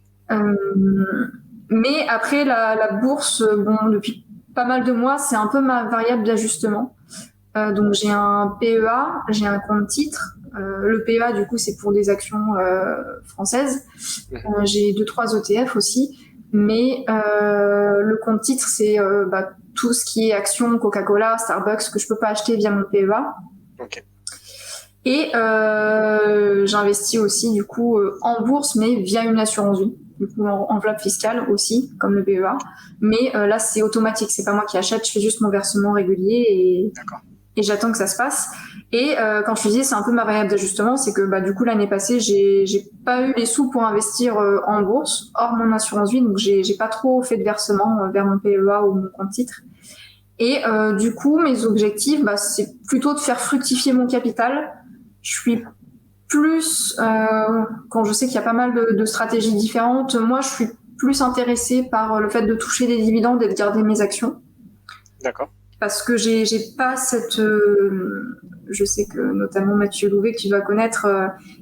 Mais après, la bourse, bon, depuis pas mal de mois, c'est un peu ma variable d'ajustement. Donc, j'ai un PEA, j'ai un compte titre. Le PEA, du coup, c'est pour des actions françaises. J'ai 2-3 ETF aussi. Mais le compte titre, c'est tout ce qui est actions, Coca-Cola, Starbucks, que je peux pas acheter via mon PEA. Okay. Et j'investis aussi, du coup, en bourse, mais via une assurance vie. Du coup, enveloppe fiscale aussi, comme le PEA. Mais là, c'est automatique. C'est pas moi qui achète. Je fais juste mon versement régulier et j'attends que ça se passe. Et quand je te disais, c'est un peu ma variable d'ajustement, c'est que du coup, l'année passée, j'ai pas eu les sous pour investir en bourse, hors mon assurance vie. Donc, j'ai pas trop fait de versement vers mon PEA ou mon compte titre. Et du coup, mes objectifs, c'est plutôt de faire fructifier mon capital. Je suis plus, quand je sais qu'il y a pas mal de stratégies différentes, moi, je suis plus intéressée par le fait de toucher des dividendes et de garder mes actions. D'accord. Parce que j'ai pas cette... je sais que notamment Mathieu Louvet, que tu dois connaître,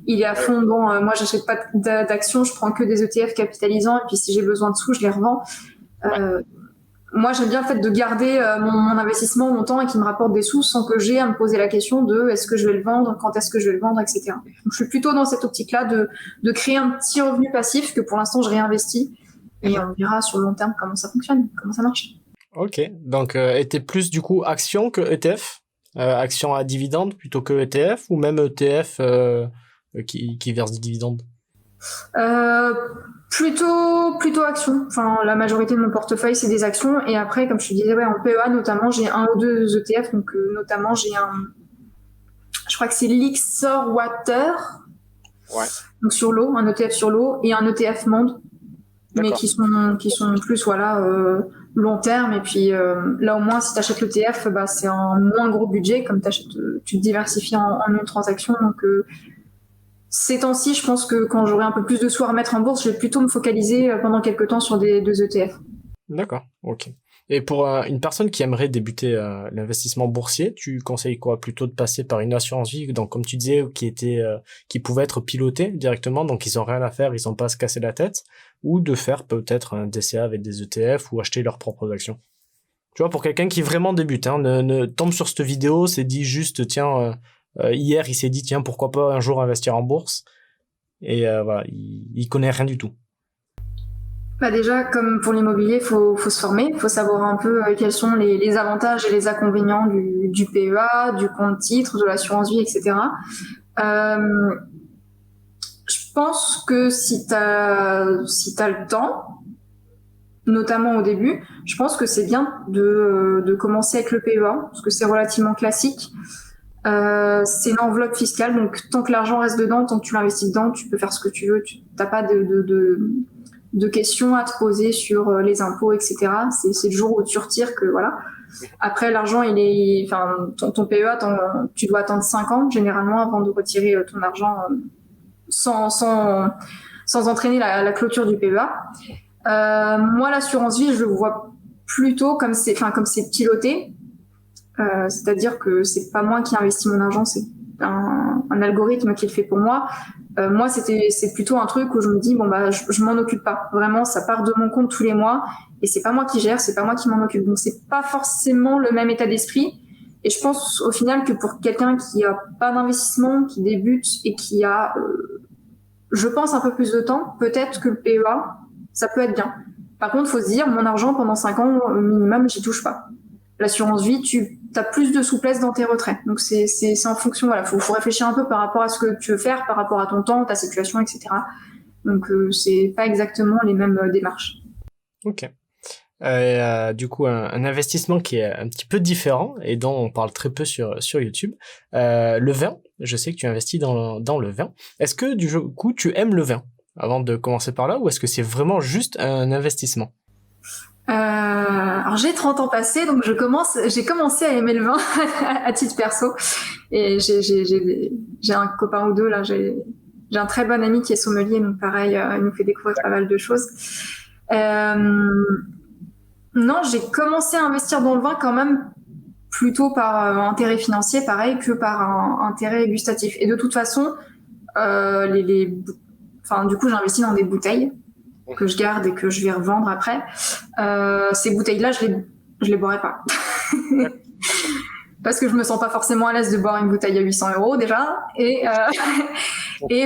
il est à fond dans... moi, j'achète pas d'actions, je prends que des ETF capitalisants, et puis si j'ai besoin de sous, je les revends. Moi, j'aime bien le fait de garder mon investissement longtemps et qu'il me rapporte des sous sans que j'ai à me poser la question de est-ce que je vais le vendre, quand est-ce que je vais le vendre, etc. Donc, je suis plutôt dans cette optique-là de créer un petit revenu passif que pour l'instant, je réinvestis. Et on verra sur le long terme comment ça fonctionne, comment ça marche. Ok, donc t'es plus du coup action que ETF, action à dividende plutôt que ETF, ou même ETF qui verse des dividendes? Plutôt action. Enfin, la majorité de mon portefeuille, c'est des actions. Et après, comme je te disais, en PEA, notamment, j'ai 1 ou 2 ETF. Donc, notamment, j'ai je crois que c'est Lixor Water. Ouais. Donc, sur l'eau, un ETF sur l'eau et un ETF monde. Mais qui sont plus, long terme. Et puis, là, au moins, si tu achètes l'ETF, c'est un moins gros budget. Comme tu te diversifies en une transaction. Donc, ces temps-ci, je pense que quand j'aurai un peu plus de sous à remettre en bourse, je vais plutôt me focaliser pendant quelques temps sur des ETF. D'accord, ok. Et pour une personne qui aimerait débuter l'investissement boursier, tu conseilles quoi? Plutôt de passer par une assurance vie, donc comme tu disais, qui pouvait être pilotée directement, donc ils ont rien à faire, ils ont pas à se casser la tête, ou de faire peut-être un DCA avec des ETF ou acheter leurs propres actions. Tu vois, pour quelqu'un qui vraiment débute, ne tombe sur cette vidéo, s'est dit juste, tiens, hier il s'est dit, tiens, pourquoi pas un jour investir en bourse, et voilà, il connaît rien du tout. Déjà, comme pour l'immobilier, faut se former, faut savoir un peu quels sont les avantages et les inconvénients du PEA, du compte titre, de l'assurance vie, etc. Je pense que si t'as le temps, notamment au début, je pense que c'est bien de commencer avec le PEA, parce que c'est relativement classique. C'est une enveloppe fiscale, donc tant que l'argent reste dedans, tant que tu l'investis dedans, tu peux faire ce que tu veux, tu n'as pas de questions à te poser sur les impôts, etc. C'est le jour où tu retires que voilà. Après, l'argent, ton PEA, tu dois attendre 5 ans généralement avant de retirer ton argent sans entraîner la clôture du PEA. Moi, l'assurance vie, je le vois plutôt comme c'est piloté. C'est-à-dire que c'est pas moi qui investis mon argent, c'est un algorithme qui le fait pour moi. Moi, c'est plutôt un truc où je me dis je m'en occupe pas. Vraiment, ça part de mon compte tous les mois et c'est pas moi qui gère, c'est pas moi qui m'en occupe. Donc c'est pas forcément le même état d'esprit. Et je pense au final que pour quelqu'un qui a pas d'investissement, qui débute et qui a, je pense, un peu plus de temps, peut-être que le PEA, ça peut être bien. Par contre, faut se dire, mon argent pendant 5 ans au minimum, j'y touche pas. L'assurance vie, tu as plus de souplesse dans tes retraits. Donc c'est en fonction, faut réfléchir un peu par rapport à ce que tu veux faire, par rapport à ton temps, ta situation, etc. Donc c'est pas exactement les mêmes démarches. Ok. Du coup, un investissement qui est un petit peu différent et dont on parle très peu sur YouTube. Le vin, je sais que tu investis dans le vin. Est-ce que du coup tu aimes le vin avant de commencer par là, ou est-ce que c'est vraiment juste un investissement? Alors j'ai 30 ans passés, donc j'ai commencé à aimer le vin à titre perso. Et j'ai un copain ou deux là. J'ai un très bon ami qui est sommelier, donc pareil, il nous fait découvrir pas mal de choses. Non, j'ai commencé à investir dans le vin quand même plutôt par intérêt financier, pareil, que par un intérêt gustatif. Et de toute façon, du coup, j'investis dans des bouteilles que je garde et que je vais revendre après. Ces bouteilles-là, je les boirai pas. Parce que je me sens pas forcément à l'aise de boire une bouteille à 800 € déjà. Et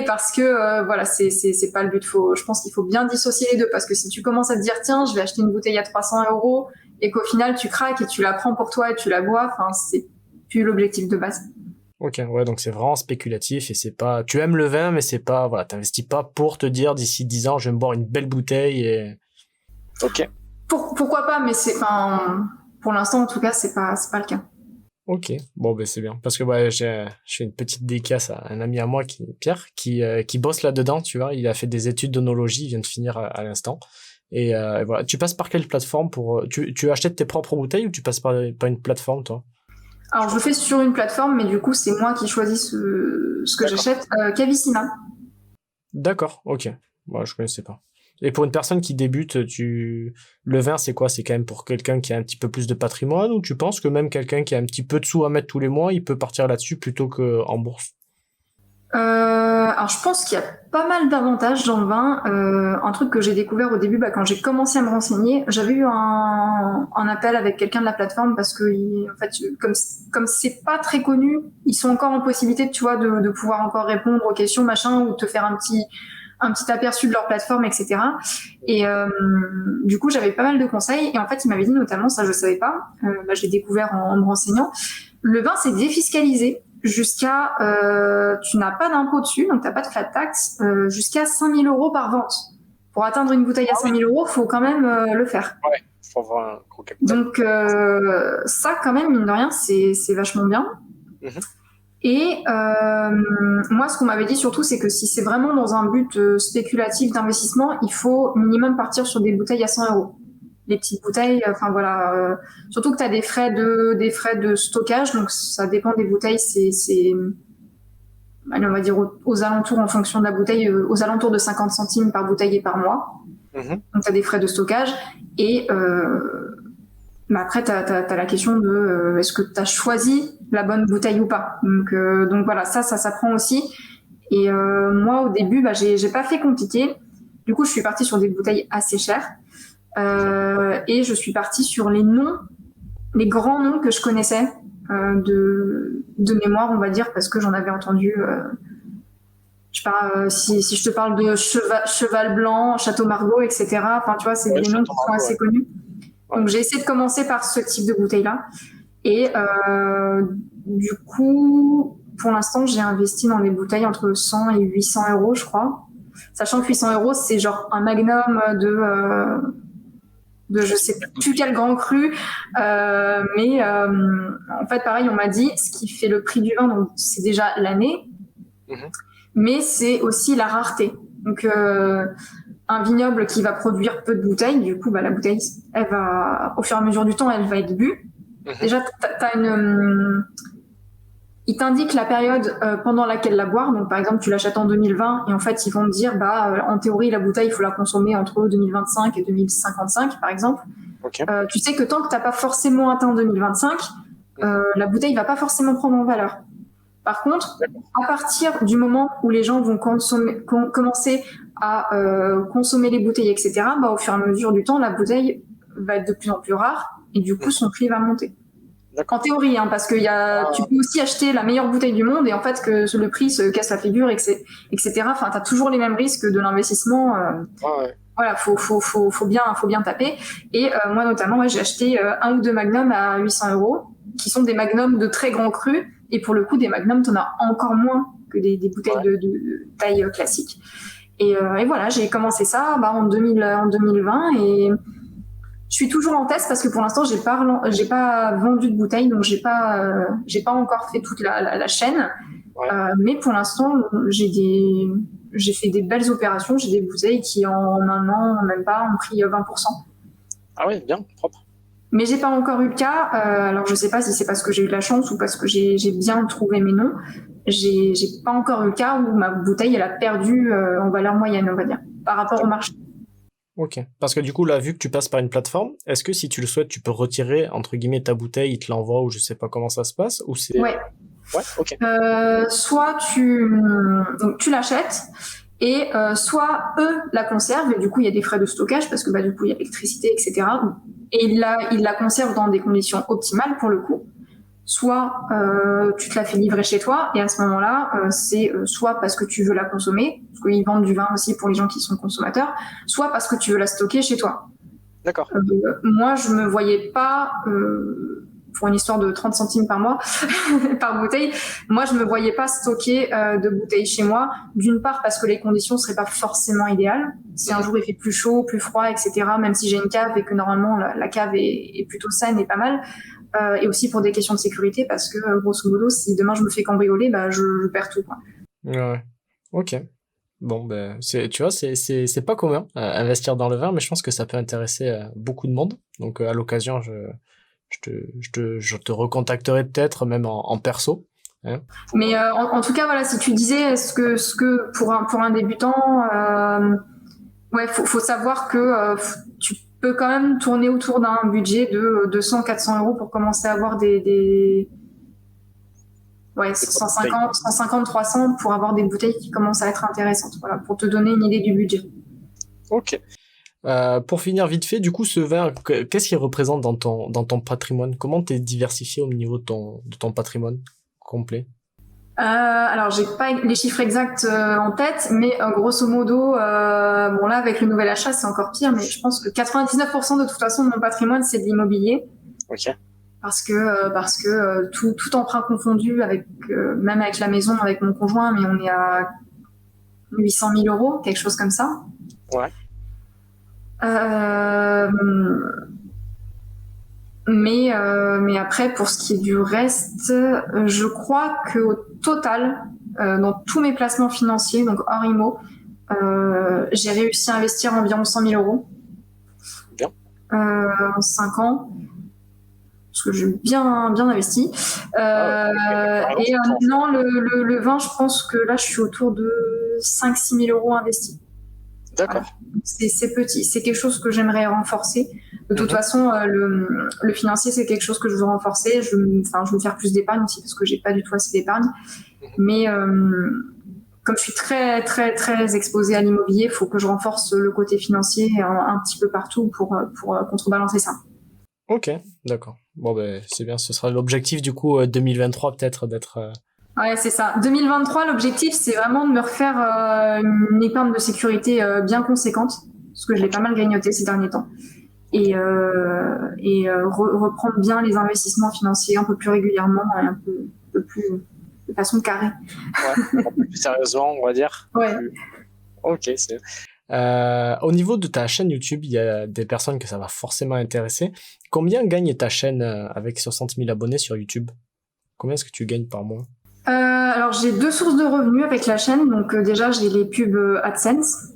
parce que, voilà, c'est pas le but. Je pense qu'il faut bien dissocier les deux. Parce que si tu commences à te dire, tiens, je vais acheter une bouteille à 300 € et qu'au final, tu craques et tu la prends pour toi et tu la bois, enfin, c'est plus l'objectif de base. Ok, ouais, donc c'est vraiment spéculatif et c'est pas, tu aimes le vin, mais c'est pas, voilà, t'investis pas pour te dire d'ici 10 ans, je vais me boire une belle bouteille et... Ok. Pourquoi pas, mais pour l'instant, en tout cas, c'est pas le cas. Ok, bon, ben c'est bien. Parce que ouais, je fais une petite dédicace à un ami à moi, Pierre, qui bosse là-dedans, tu vois. Il a fait des études d'onologie, il vient de finir à l'instant. Et voilà. Tu passes par quelle plateforme pour... Tu achètes tes propres bouteilles ou tu passes par une plateforme, toi? Alors, je le fais sur une plateforme, mais du coup, c'est moi qui choisis ce que j'achète. Cavissima. D'accord, ok. Moi, je connaissais pas. Et pour une personne qui débute, le vin, c'est quoi? C'est quand même pour quelqu'un qui a un petit peu plus de patrimoine, ou tu penses que même quelqu'un qui a un petit peu de sous à mettre tous les mois, il peut partir là-dessus plutôt qu'en bourse? Alors, je pense qu'il y a pas mal d'avantages dans le vin. Un truc que j'ai découvert au début, quand j'ai commencé à me renseigner, j'avais eu un appel avec quelqu'un de la plateforme parce que, en fait, comme c'est pas très connu, ils sont encore en possibilité, tu vois, de pouvoir encore répondre aux questions, machin, ou te faire un petit aperçu de leur plateforme, etc. Et du coup, j'avais pas mal de conseils. Et en fait, il m'avait dit notamment, ça je savais pas, je l'ai découvert en me renseignant, le vin c'est défiscalisé jusqu'à, tu n'as pas d'impôt dessus, donc t'as pas de flat tax, jusqu'à 5 000 € par vente. Pour atteindre une bouteille à 5 000 €, faut quand même le faire. Ouais, faut avoir un gros capital. Donc ça, quand même, mine de rien, c'est vachement bien. Mm-hmm. Et moi, ce qu'on m'avait dit surtout, c'est que si c'est vraiment dans un but spéculatif d'investissement, il faut minimum partir sur des bouteilles à 100 €. Les petites bouteilles, enfin voilà. Surtout que tu as des frais de stockage, donc ça dépend des bouteilles. Allez, on va dire aux alentours, en fonction de la bouteille, aux alentours de 50 centimes par bouteille et par mois. Mm-hmm. Donc tu as des frais de stockage. Et mais après, tu as la question de est-ce que tu as choisi la bonne bouteille ou pas. Donc voilà, ça s'apprend aussi. Et moi, au début, j'ai pas fait compliqué. Du coup, je suis partie sur des bouteilles assez chères. Et je suis partie sur les grands noms que je connaissais de mémoire, on va dire, parce que j'en avais entendu. Je sais pas, si je te parle de Cheval Blanc, Château Margaux, etc. Enfin, tu vois, c'est des noms qui sont assez connus. Donc j'ai essayé de commencer par ce type de bouteille-là. Et du coup, pour l'instant, j'ai investi dans des bouteilles entre 100 et 800 €, je crois. Sachant que 800 €, c'est genre un magnum de je sais plus quel grand cru. Mais en fait, pareil, on m'a dit, ce qui fait le prix du vin, donc c'est déjà l'année, mais c'est aussi la rareté. Donc un vignoble qui va produire peu de bouteilles, du coup, la bouteille, elle va, au fur et à mesure du temps, elle va être bue. Déjà, il t'indique la période pendant laquelle la boire. Donc, par exemple, tu l'achètes en 2020 et en fait, ils vont te dire, en théorie, la bouteille, il faut la consommer entre 2025 et 2055, par exemple. Okay. Tu sais que tant que tu n'as pas forcément atteint 2025, la bouteille ne va pas forcément prendre en valeur. Par contre, à partir du moment où les gens vont commencer à consommer les bouteilles, etc., au fur et à mesure du temps, la bouteille va être de plus en plus rare et du coup, son prix va monter. En théorie, parce que tu peux aussi acheter la meilleure bouteille du monde et en fait que le prix se casse la figure, etc. Enfin, tu as toujours les mêmes risques de l'investissement. Voilà, faut bien taper. Et moi, notamment, j'ai acheté un ou deux magnums à 800 €, qui sont des magnums de très grands crus. Et pour le coup, des magnums, tu en as encore moins que des bouteilles de taille classique. Et voilà, j'ai commencé ça en 2020 et je suis toujours en test parce que pour l'instant, j'ai pas vendu de bouteilles, donc j'ai pas encore fait toute la chaîne. Mais pour l'instant, j'ai fait des belles opérations. J'ai des bouteilles qui, en un an, même pas, ont pris 20%. Ah ouais, bien, propre. Mais j'ai pas encore eu le cas. Alors je sais pas si c'est parce que j'ai eu de la chance ou parce que j'ai bien trouvé mes noms. J'ai pas encore eu le cas où ma bouteille elle a perdu en valeur moyenne, on va dire, par rapport au marché. Ok. Parce que du coup, là, vu que tu passes par une plateforme, est-ce que si tu le souhaites, tu peux retirer, entre guillemets, ta bouteille, ils te l'envoient ou je sais pas comment ça se passe, ou c'est... Ouais. Ouais, ok. Soit donc tu l'achètes et soit eux la conservent et du coup il y a des frais de stockage parce que bah, du coup il y a l'électricité, etc. Et ils la conservent dans des conditions optimales pour le coup. Soit tu te la fais livrer chez toi et à ce moment-là, c'est soit parce que tu veux la consommer, parce qu'ils vendent du vin aussi pour les gens qui sont consommateurs, soit parce que tu veux la stocker chez toi. D'accord. Moi, je me voyais pas, pour une histoire de 30 centimes par mois, par bouteille, moi, je me voyais pas stocker de bouteilles chez moi, d'une part parce que les conditions seraient pas forcément idéales. Si un jour il fait plus chaud, plus froid, etc., même si j'ai une cave et que normalement la cave est plutôt saine et pas mal, et aussi pour des questions de sécurité parce que grosso modo si demain je me fais cambrioler bah je perds tout quoi. Ouais. Ok. Bon, ben, tu vois, c'est pas commun, investir dans le vin, mais je pense que ça peut intéresser beaucoup de monde. Donc, à l'occasion, je te recontacterai peut-être, même en perso. Hein. Mais en tout cas, voilà, si tu disais ce que pour un débutant, ouais, faut savoir que tu peux quand même tourner autour d'un budget de 200-400 euros pour commencer à avoir ouais, 150, 300 pour avoir des bouteilles qui commencent à être intéressantes. Voilà, pour te donner une idée du budget. Ok. Pour finir vite fait, du coup, ce vin, qu'est-ce qu'il représente dans ton patrimoine? Comment t'es diversifié au niveau de ton patrimoine complet? Alors, j'ai pas les chiffres exacts en tête, mais grosso modo, bon là, avec le nouvel achat, c'est encore pire, mais je pense que 99% de toute façon de mon patrimoine, c'est de l'immobilier. Ok. Parce que tout emprunt confondu, avec même avec la maison, avec mon conjoint, mais on est à 800 000 euros, quelque chose comme ça. Ouais. Mais après, pour ce qui est du reste, je crois qu'au total, dans tous mes placements financiers, donc hors IMO, j'ai réussi à investir environ 100 000 euros Bien. En 5 ans, parce que j'ai bien investi. Et non, le vin, je pense que là, je suis autour de 5-6 000 euros investis. D'accord. Voilà. C'est petit, c'est quelque chose que j'aimerais renforcer. De toute façon, le financier, c'est quelque chose que je veux renforcer. Je veux faire plus d'épargne aussi parce que j'ai pas du tout assez d'épargne. Mais comme je suis très très très exposée à l'immobilier, il faut que je renforce le côté financier un petit peu partout pour contrebalancer ça. Ok, d'accord. Bon ben c'est bien, ce sera l'objectif du coup 2023 peut-être d'être. Ouais, c'est ça. 2023, l'objectif, c'est vraiment de me refaire une épargne de sécurité bien conséquente, parce que je l'ai pas mal grignoté ces derniers temps. Et reprendre bien les investissements financiers un peu plus régulièrement et un peu plus de façon carrée. Ouais, un peu plus sérieusement, on va dire. Ouais. Ok, c'est... Au niveau de ta chaîne YouTube, il y a des personnes que ça va forcément intéresser. Combien gagne ta chaîne avec 60 000 abonnés sur YouTube? Combien est-ce que tu gagnes par mois? Alors, j'ai 2 sources de revenus avec la chaîne. Donc, déjà, j'ai les pubs AdSense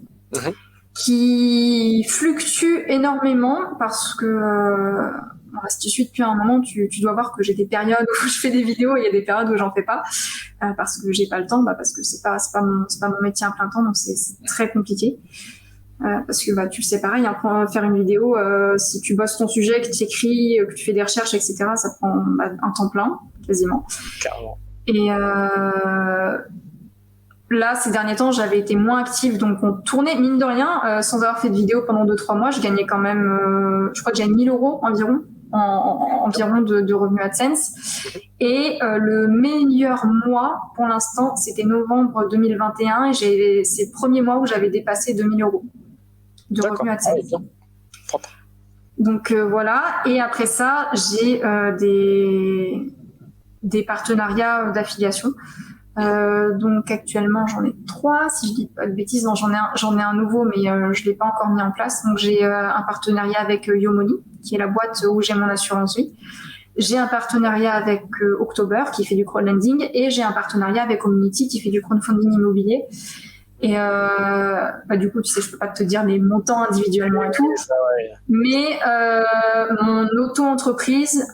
qui fluctuent énormément parce que si tu suis depuis un moment, tu dois voir que j'ai des périodes où je fais des vidéos et il y a des périodes où j'en fais pas parce que j'ai pas le temps, parce que c'est pas mon métier à plein temps, donc c'est très compliqué. Parce que tu le sais pareil, hein, faire une vidéo, si tu bosses ton sujet, que tu écris, que tu fais des recherches, etc., ça prend un temps plein, quasiment. Carrément. Et là, ces derniers temps, j'avais été moins active, donc on tournait, mine de rien, sans avoir fait de vidéo pendant 2-3 mois, je gagnais quand même, je crois que j'ai 1 000 euros environ, environ de revenus AdSense. Et le meilleur mois, pour l'instant, c'était novembre 2021, et c'est le premier mois où j'avais dépassé 2 000 euros de revenus AdSense. Propre. Donc voilà, et après ça, j'ai des partenariats d'affiliation. Donc actuellement j'en ai 3, si je dis pas de bêtises. Non, j'en ai un nouveau, mais je l'ai pas encore mis en place. Donc j'ai un partenariat avec Yomoni, qui est la boîte où j'ai mon assurance vie. J'ai un partenariat avec October qui fait du crowdlending, et j'ai un partenariat avec Community qui fait du crowdfunding immobilier. Et du coup, tu sais, je peux pas te dire les montants individuellement et tout. Ça, ouais. Mais mon auto-entreprise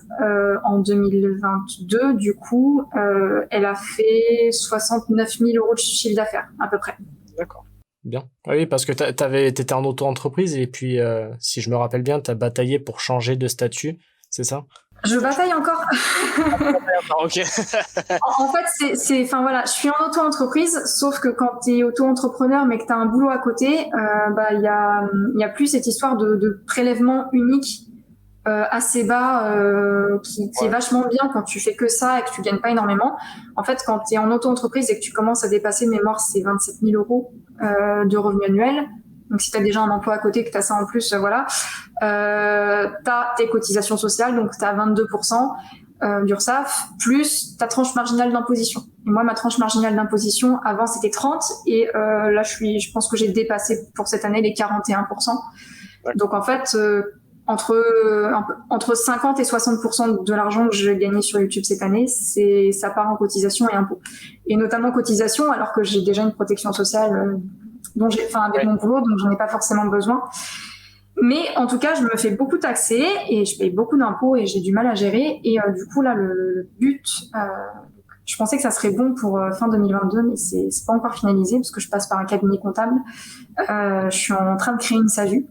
en 2022, du coup, elle a fait 69 000 euros de chiffre d'affaires à peu près. D'accord. Bien. Ah oui, parce que t'étais en auto-entreprise et puis, si je me rappelle bien, t'as bataillé pour changer de statut, c'est ça? Je bataille encore. Ok. En fait, enfin voilà, je suis en auto-entreprise, sauf que quand t'es auto-entrepreneur mais que t'as un boulot à côté, il y a plus cette histoire de prélèvement unique assez bas qui est vachement bien quand tu fais que ça et que tu gagnes pas énormément. En fait, quand t'es en auto-entreprise et que tu commences à dépasser de mémoire, c'est 27 000 euros de revenus annuels. Donc si tu as déjà un emploi à côté, que tu as ça en plus, voilà. Tu as tes cotisations sociales, donc tu as 22% d'URSSAF, plus ta tranche marginale d'imposition. Et moi, ma tranche marginale d'imposition, avant, c'était 30, et là, je pense que j'ai dépassé pour cette année les 41%. Donc en fait, entre 50 et 60% de l'argent que j'ai gagné sur YouTube cette année, ça part en cotisation et impôts. Et notamment cotisation, alors que j'ai déjà une protection sociale avec mon boulot, donc j'en ai pas forcément besoin. Mais en tout cas, je me fais beaucoup taxer et je paye beaucoup d'impôts et j'ai du mal à gérer. Et du coup, là, le but, je pensais que ça serait bon pour fin 2022, mais c'est pas encore finalisé parce que je passe par un cabinet comptable. Je suis en train de créer une SASU.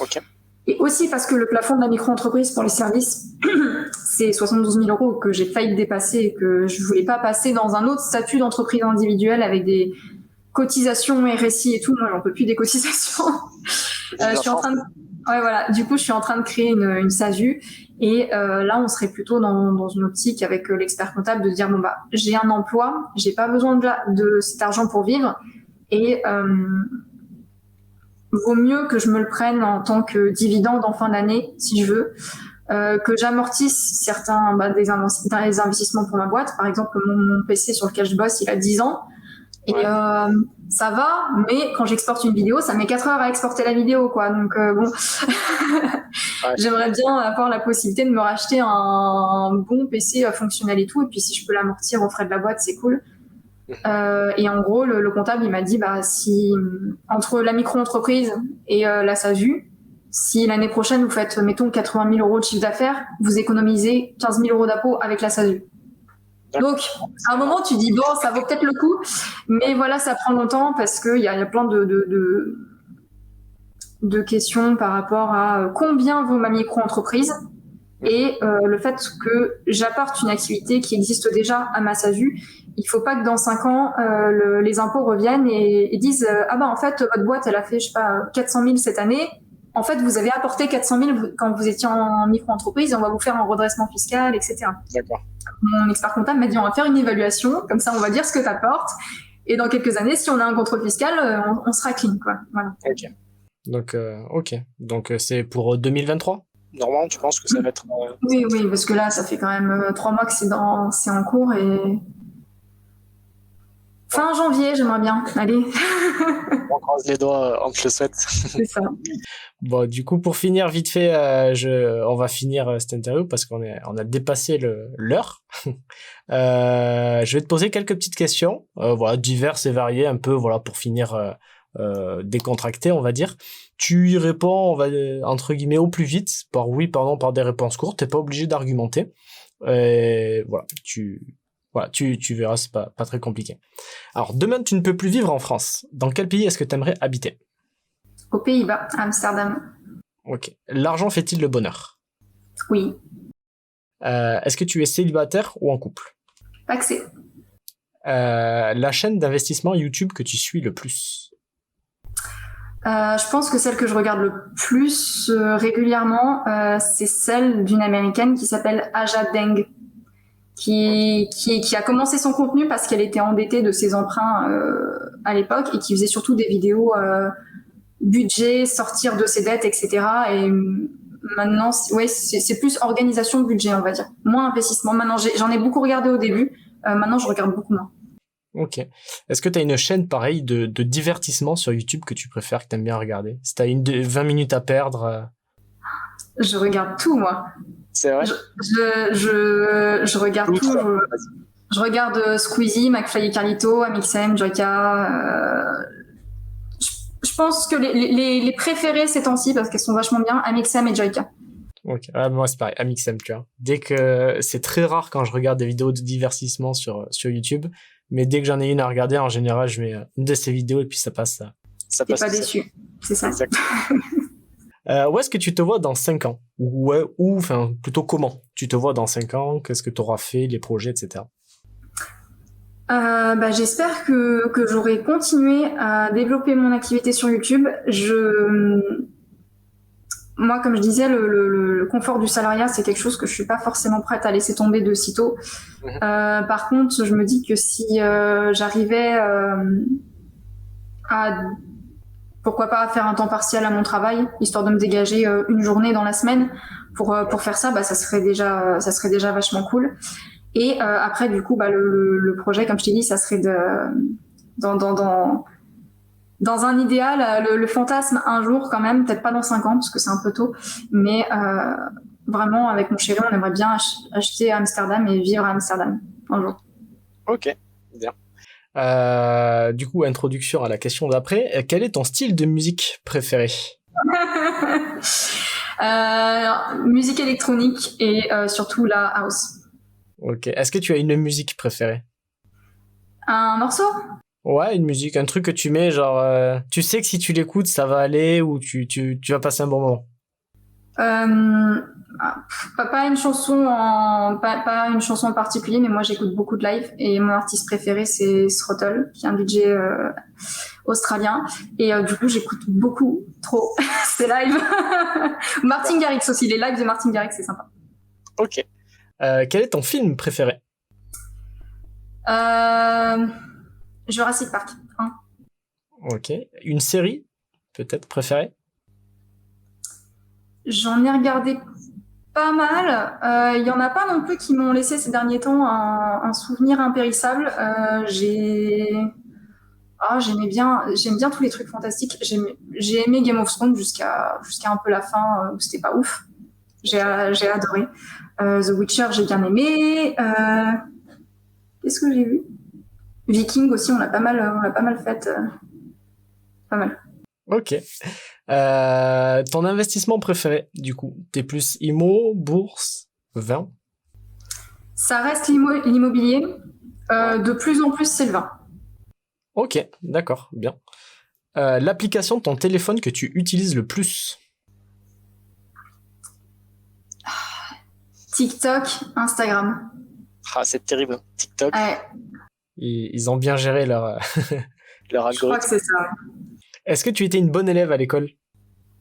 Ok. Et aussi parce que le plafond de la micro-entreprise pour les services, c'est 72 000 euros que j'ai failli dépasser et que je voulais pas passer dans un autre statut d'entreprise individuelle avec des cotisations RSI et tout. Moi, j'en peux plus des cotisations. Je suis en train de... Ouais, voilà. Du coup, je suis en train de créer une SASU. Et là, on serait plutôt dans une optique avec l'expert comptable de dire, j'ai un emploi, j'ai pas besoin de cet argent pour vivre. Et vaut mieux que je me le prenne en tant que dividende en fin d'année, si je veux, que j'amortisse certains des investissements pour ma boîte. Par exemple, mon PC sur lequel je bosse, il a 10 ans. Et ça va, mais quand j'exporte une vidéo, ça met 4 heures à exporter la vidéo, quoi. Donc bon, j'aimerais bien avoir la possibilité de me racheter un bon PC fonctionnel et tout. Et puis si je peux l'amortir aux frais de la boîte, c'est cool. Et en gros, le comptable, il m'a dit, si entre la micro-entreprise et la SASU, si l'année prochaine vous faites, mettons, 80 000 euros de chiffre d'affaires, vous économisez 15 000 euros d'impôt avec la SASU. Donc, à un moment, tu dis, bon, ça vaut peut-être le coup, mais voilà, ça prend longtemps parce qu'il y a plein de questions par rapport à combien vaut ma micro-entreprise et le fait que j'apporte une activité qui existe déjà à ma SASU. Il faut pas que dans 5 ans, les impôts reviennent et disent en fait, votre boîte, elle a fait, 400 000 cette année. En fait, vous avez apporté 400 000 quand vous étiez en micro-entreprise et on va vous faire un redressement fiscal, etc. D'accord. Mon expert comptable m'a dit, on va faire une évaluation, comme ça, on va dire ce que tu apportes. Et dans quelques années, si on a un contrôle fiscal, on sera clean, quoi. Voilà. Ok. Donc, ok. Donc, c'est pour 2023? Normalement, tu penses que ça va être... Oui, parce que là, ça fait quand même 3 mois que c'est en cours et... Fin janvier, j'aimerais bien. Allez. On croise les doigts, on te le souhaite. C'est ça. Bon, du coup, pour finir vite fait, on va finir cette interview parce on a dépassé l'heure. Je vais te poser quelques petites questions, diverses et variées, un peu, pour finir décontracté, on va dire. Tu y réponds, entre guillemets, au plus vite, par oui, par non, par des réponses courtes. T'es pas obligé d'argumenter. Et tu verras, c'est pas très compliqué. Alors, demain, tu ne peux plus vivre en France. Dans quel pays est-ce que tu aimerais habiter? Aux Pays-Bas, à Amsterdam. Ok. L'argent fait-il le bonheur? Oui. Est-ce que tu es célibataire ou en couple? Paxé. La chaîne d'investissement YouTube que tu suis le plus? Je pense que celle que je regarde le plus régulièrement, c'est celle d'une américaine qui s'appelle Aja Deng, qui a commencé son contenu parce qu'elle était endettée de ses emprunts à l'époque et qui faisait surtout des vidéos budget, sortir de ses dettes, etc. Et maintenant, c'est plus organisation de budget, on va dire. Moins investissement. Maintenant, j'en ai beaucoup regardé au début. Maintenant, je regarde beaucoup moins. Ok. Est-ce que tu as une chaîne pareille de divertissement sur YouTube que tu préfères, que tu aimes bien regarder? Si tu as 20 minutes à perdre... Je regarde tout, moi. C'est vrai? Je regarde tout. Je regarde Squeezie, McFly et Carlito, Amixem, Joyka. Je pense que les préférés ces temps-ci, parce qu'elles sont vachement bien, Amixem et Joyka. Ok, moi c'est pareil, Amixem, tu vois. Dès que c'est très rare quand je regarde des vidéos de divertissement sur YouTube, mais dès que j'en ai une à regarder, en général, je mets une de ces vidéos et puis ça passe. T'es pas déçu, c'est ça. Exactement. Où est-ce que tu te vois dans 5 ans? Ou enfin, plutôt comment tu te vois dans 5 ans? Qu'est-ce que tu auras fait, les projets, etc. J'espère que j'aurai continué à développer mon activité sur YouTube. Moi, comme je disais, le confort du salariat, c'est quelque chose que je suis pas forcément prête à laisser tomber de sitôt. Par contre, je me dis que si j'arrivais à, pourquoi pas, faire un temps partiel à mon travail, histoire de me dégager une journée dans la semaine pour faire ça, ça serait déjà vachement cool. Et après, du coup, le projet, comme je t'ai dit, ça serait dans un idéal, le fantasme un jour quand même, peut-être pas dans 5 ans parce que c'est un peu tôt, mais vraiment avec mon chéri, on aimerait bien acheter à Amsterdam et vivre à Amsterdam un jour. Ok, bien. Du coup, introduction à la question d'après. Quel est ton style de musique préféré? Musique électronique et surtout la house. Ok. Est-ce que tu as une musique préférée? Un morceau? Ouais, une musique, un truc que tu mets, genre, tu sais que si tu l'écoutes, ça va aller ou tu vas passer un bon moment. Pas une chanson pas une chanson en particulier, mais moi j'écoute beaucoup de live et mon artiste préféré c'est Throttle, qui est un DJ australien, et du coup j'écoute beaucoup trop ces lives. Martin Garrix aussi, les lives de Martin Garrix, c'est sympa. Ok. Quel est ton film préféré? Jurassic Park. Ok. Une série, peut-être, préférée? J'en ai regardé pas mal. Il y en a pas non plus qui m'ont laissé ces derniers temps un souvenir impérissable. J'aime bien tous les trucs fantastiques. J'ai aimé Game of Thrones jusqu'à un peu la fin où c'était pas ouf. J'ai adoré. The Witcher, j'ai bien aimé. Qu'est-ce que j'ai vu? Viking aussi, on l'a pas mal fait. Pas mal. Ok. Ton investissement préféré, du coup? T'es plus IMO, bourse, vin? Ça reste l'immobilier. De plus en plus, c'est le vin. Ok, d'accord, bien. L'application de ton téléphone que tu utilises le plus? TikTok, Instagram. Ah, c'est terrible. TikTok. Ouais. Ils ont bien géré leur Leur Je crois que algorithme. c'est ça. Est-ce que tu étais une bonne élève à l'école?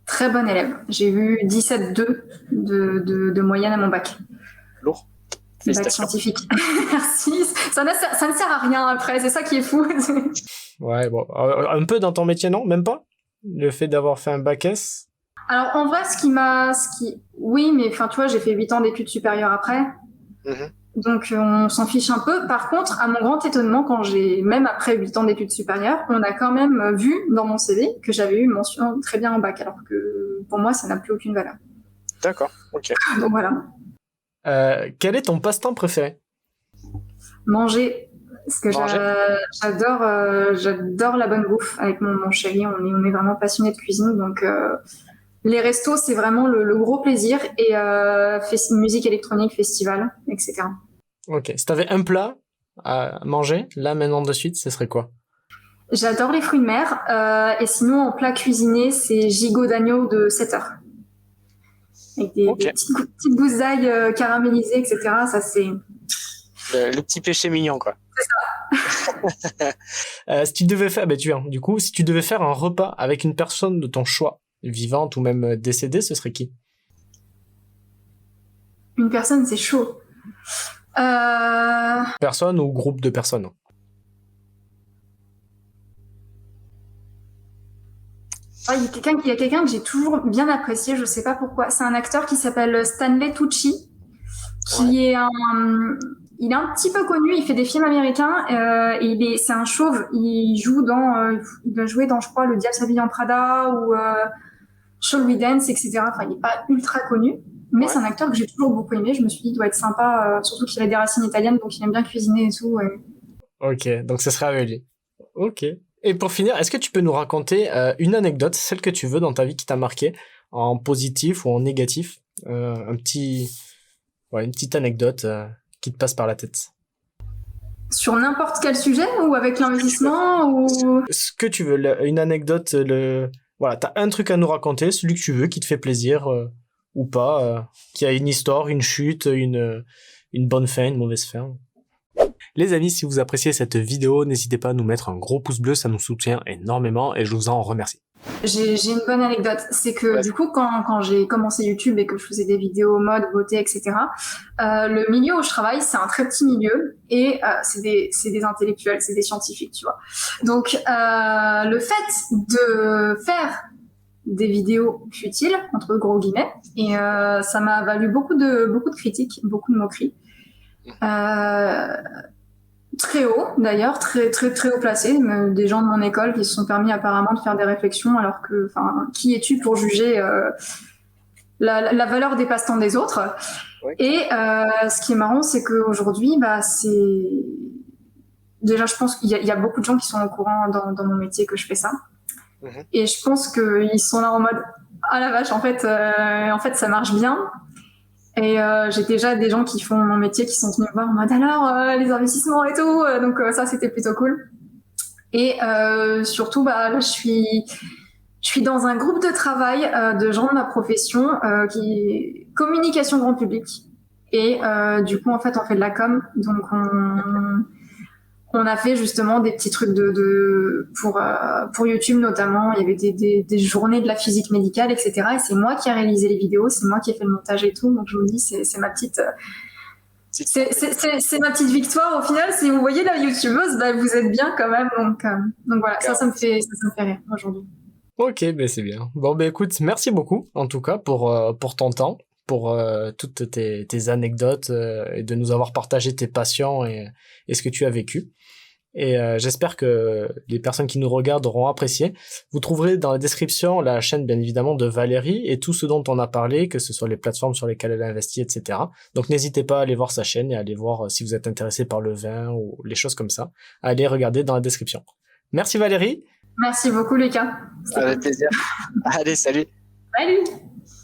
Très bon élève. J'ai eu 17,2 de moyenne à mon bac. Lourd. Bac Félicitations. scientifique. Merci. Ça ne sert à rien après, c'est ça qui est fou. Ouais, bon, un peu dans ton métier, non? Même pas? Le fait d'avoir fait un bac S? Alors en vrai, oui, mais enfin tu vois, j'ai fait 8 ans d'études supérieures après. Mhm. Donc on s'en fiche un peu. Par contre, à mon grand étonnement, même après 8 ans d'études supérieures, on a quand même vu dans mon CV que j'avais eu mention très bien en bac, alors que pour moi, ça n'a plus aucune valeur. D'accord, ok. Donc voilà. Quel est ton passe-temps préféré? Manger. Parce que j'adore la bonne bouffe avec mon chéri. On est vraiment passionnés de cuisine. Donc les restos, c'est vraiment le gros plaisir. Et musique électronique, festival, etc. Ok. Si t'avais un plat à manger, là, maintenant, de suite, ce serait quoi? J'adore les fruits de mer. Et sinon, en plat cuisiné, c'est gigot d'agneau de 7 heures. Avec des petites gousses d'ail caramélisées, etc. Ça, c'est... Le petit péché mignon, quoi. C'est ça. Si tu devais faire, si tu devais faire un repas avec une personne de ton choix, vivante ou même décédée, ce serait qui? Une personne, c'est chaud. Personne ou groupe de personnes? Il y a quelqu'un que j'ai toujours bien apprécié, je sais pas pourquoi. C'est un acteur qui s'appelle Stanley Tucci, qui est il est un petit peu connu, il fait des films américains, et c'est un chauve. Il doit jouer dans, je crois, Le Diable s'habille en Prada, ou Shall We Dance, etc. Enfin, il n'est pas ultra connu, mais c'est un acteur que j'ai toujours beaucoup aimé. Je me suis dit, il doit être sympa, surtout qu'il a des racines italiennes, donc il aime bien cuisiner et tout. Ok, donc ce sera avec lui. Ok. Et pour finir, est-ce que tu peux nous raconter une anecdote, celle que tu veux dans ta vie qui t'a marqué, en positif ou en négatif, une petite anecdote qui te passe par la tête. Sur n'importe quel sujet ou avec l'investissement ou... Ce que tu veux, une anecdote, voilà, t'as un truc à nous raconter, celui que tu veux, qui te fait plaisir ou pas, qui a une histoire, une chute, une bonne fin, une mauvaise fin. Les amis, si vous appréciez cette vidéo, n'hésitez pas à nous mettre un gros pouce bleu, ça nous soutient énormément et je vous en remercie. J'ai une bonne anecdote, c'est que du coup quand j'ai commencé YouTube et que je faisais des vidéos mode, beauté, etc., le milieu où je travaille, c'est un très petit milieu et c'est des intellectuels, c'est des scientifiques, tu vois. Donc le fait de faire des vidéos futiles, entre gros guillemets, et ça m'a valu beaucoup de critiques, beaucoup de moqueries. Très haut d'ailleurs, très haut placé, des gens de mon école qui se sont permis apparemment de faire des réflexions alors que, enfin, qui es-tu pour juger la valeur des passe-temps des autres. Et ce qui est marrant, c'est qu'aujourd'hui, c'est déjà, je pense qu'il y a beaucoup de gens qui sont au courant dans mon métier que je fais ça. Et je pense qu'ils sont là en mode ah la vache, en fait ça marche bien. Et j'ai déjà des gens qui font mon métier qui sont venus me voir en mode alors les investissements et tout, donc ça c'était plutôt cool. Et surtout là je suis dans un groupe de travail de gens de ma profession qui est communication grand public et du coup en fait on fait de la com, donc on a fait justement des petits trucs pour YouTube notamment. Il y avait des journées de la physique médicale, etc. Et c'est moi qui ai réalisé les vidéos, c'est moi qui ai fait le montage et tout. Donc je vous dis, c'est ma petite, c'est ma petite victoire au final. Si vous voyez la youtubeuse, vous êtes bien quand même. Donc voilà, ça me fait rire aujourd'hui. Ok, c'est bien. Bon, écoute, merci beaucoup en tout cas pour ton temps, pour toutes tes anecdotes et de nous avoir partagé tes passions et ce que tu as vécu. Et j'espère que les personnes qui nous regardent auront apprécié. Vous trouverez dans la description la chaîne bien évidemment de Valérie et tout ce dont on a parlé, que ce soit les plateformes sur lesquelles elle a investi, etc. Donc n'hésitez pas à aller voir sa chaîne et à aller voir si vous êtes intéressé par le vin ou les choses comme ça. Allez regarder dans la description. Merci Valérie. Merci beaucoup Lucas. Avec plaisir. Allez, salut. Salut.